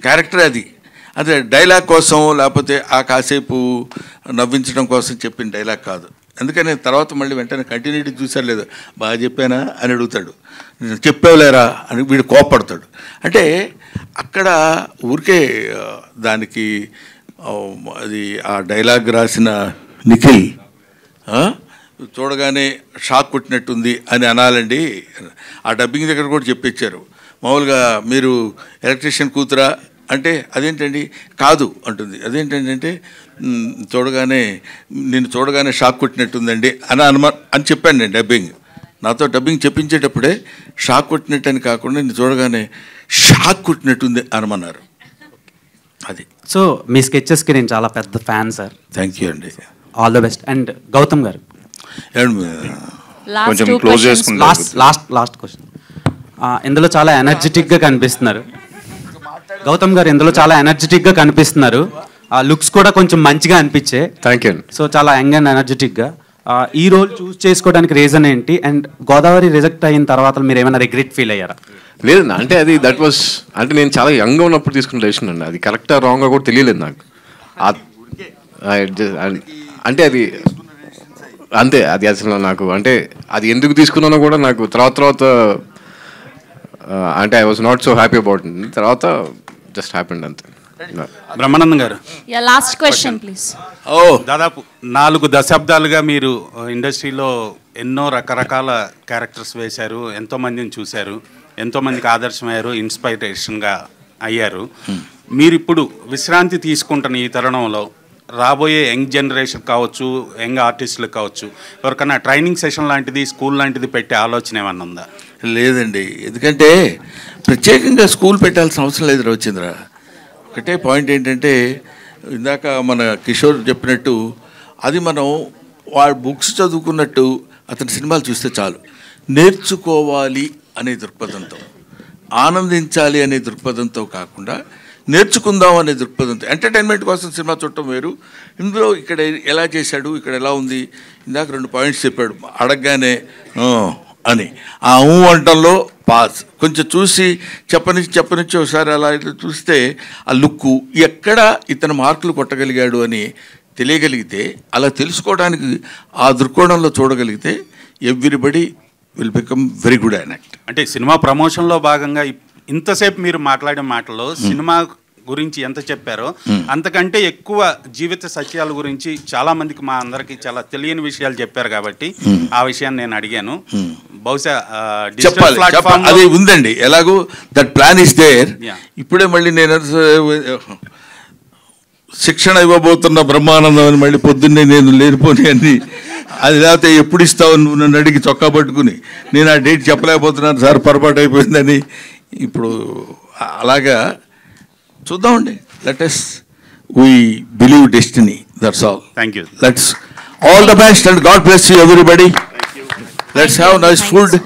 క్యారెక్టర్ అది. అదే డైలాగ్ కోసం లేకపోతే ఆ కాసేపు నవ్వించడం కోసం చెప్పిన డైలాగ్ కాదు. అందుకని తర్వాత మళ్ళీ వెంటనే కంటిన్యూటీ చూసారు లేదు, బాగా చెప్పానా అని అడుగుతాడు, చెప్పావులేరా అని వీడు కోపడతాడు. అంటే అక్కడ ఊరికే దానికి అది ఆ డైలాగ్ రాసిన నిఖిల్ చూడగానే షాక్ కొట్టినట్టుంది అని అనాలండి. ఆ డబ్బింగ్ దగ్గర కూడా చెప్పించారు. మామూలుగా మీరు ఎలక్ట్రీషియన్ కూతురా అంటే అదేంటండి కాదు అంటుంది. అదేంటండి అంటే నిన్ను చూడగానే షాక్ కొట్టినట్టుందండి అని చెప్పాను నేను డబ్బింగ్. నాతో డబ్బింగ్ చెప్పించేటప్పుడే షాక్ కొట్టినట్టని కాకుండా నిన్ను చూడగానే షాక్ కొట్టినట్టుంది అనమన్నారు. అది. సో మీ స్కెచెస్కి నేను చాలా పెద్ద ఫ్యాన్ సార్. థ్యాంక్ యూ అండి, all the best. And Gautam గారు, కొంచెం క్లోజ్ చేసుకుంటాం. Last question. ఇందులో చాలా ఎనర్జెటిక్గా కనిపిస్తున్నారు గౌతమ్ గారు, ఇందులో చాలా ఎనర్జెటిక్గా కనిపిస్తున్నారు. లుక్స్ కూడా కొంచెం మంచిగా అనిపించే. Thank you. సో చాలా యంగ్ అండ్ ఎనర్జెటిక్గా. ఈ రోల్ చూస్ చేసుకోవడానికి రీజన్ ఏంటి? అండ్ గోదావరి రిజెక్ట్ అయిన తర్వాత మీరు ఏమైనా రిగ్రెట్ ఫీల్ అయ్యారా? లేదండి, అంటే అది దట్ వాస్ అంటే నేను చాలా యంగ్గా ఉన్నప్పుడు తీసుకున్న డెసిషన్ అండి. అది కరెక్టా రాంగ్గా కూడా తెలియలేదు నాకు. అంటే అది అంతే, అది అసలు నాకు అంటే అది ఎందుకు తీసుకున్నానో కూడా నాకు తర్వాత అంటే I was not so happy about it. తర్వాత జస్ట్ హ్యాపెండ్ అంతే. బ్రహ్మానందం గారు, లాస్ట్ క్వశ్చన్ ప్లీజ్. దాదాపు 4 దశాబ్దాలుగా మీరు ఇండస్ట్రీలో ఎన్నో రకరకాల క్యారెక్టర్స్ వేశారు, ఎంతోమందిని చూశారు, ఎంతోమందికి ఆదర్శమయ్యారు, ఇన్స్పైరేషన్గా అయ్యారు. మీరు ఇప్పుడు విశ్రాంతి తీసుకుంటున్న ఈ తరుణంలో రాబోయే యంగ్ జనరేషన్ కావచ్చు, యంగ్ ఆర్టిస్టులకు కావచ్చు, ఎవరికైనా ట్రైనింగ్ సెషన్ లాంటిది, స్కూల్ లాంటిది పెట్టే ఆలోచన ఏమన్నా ఉందా? లేదండి, ఎందుకంటే ప్రత్యేకంగా స్కూల్ పెట్టాల్సిన అవసరం లేదు రవిచంద్ర. ఒకటే పాయింట్ ఏంటంటే ఇందాక మన కిషోర్ చెప్పినట్టు అది మనం వాడు బుక్స్ చదువుకున్నట్టు అతని సినిమాలు చూస్తే చాలు. నేర్చుకోవాలి అనే దృక్పథంతో, ఆనందించాలి అనే దృక్పథంతో కాకుండా నేర్చుకుందాం అనే దృక్పథంతో, ఎంటర్టైన్మెంట్ కోసం సినిమా చూడటం వేరు. ఇందులో ఇక్కడ ఎలా చేశాడు, ఇక్కడ ఎలా ఉంది, ఇందాక 2 పాయింట్స్ చెప్పాడు, అడగగానే అని ఆ వంటల్లో పాస్ కొంచెం చూసి చెప్పనిచ్చి ఒకసారి అలా చూస్తే ఆ లుక్కు ఎక్కడ ఇతను మార్కులు కొట్టగలిగాడు అని తెలియగలిగితే, అలా తెలుసుకోవడానికి ఆ దృక్కోణంలో చూడగలిగితే everybody will become very good an act. అంటే సినిమా ప్రమోషన్లో భాగంగా ఇంతసేపు మీరు మాట్లాడే మాటలో సినిమా గురించి ఎంత చెప్పారో అంతకంటే ఎక్కువ జీవిత సత్యాల గురించి చాలా మందికి, మా అందరికి చాలా తెలియని విషయాలు చెప్పారు కాబట్టి ఆ విషయాన్ని నేను అడిగాను. బహుశా అది ఉందండి, ఎలాగో దట్ ప్లాన్ ఇస్ దేర్. ఇప్పుడే మళ్ళీ నేను శిక్షణ ఇవ్వబోతున్న బ్రహ్మానందం అని మళ్ళీ పొద్దున్నే నేను లేనిపోని అన్ని అది లేకపోతే ఎప్పుడు ఇస్తావు నువ్వు నన్ను అడిగి చొక్కా పట్టుకుని నేను ఆ డేట్ చెప్పలేకపోతున్నాను సార్, పొరపాటు అయిపోయిందని. ఇప్పుడు అలాగా చూద్దామండి, let us we believe destiny. That's all. Thank you. Let's all the best and God bless you, everybody. Let's have nice food.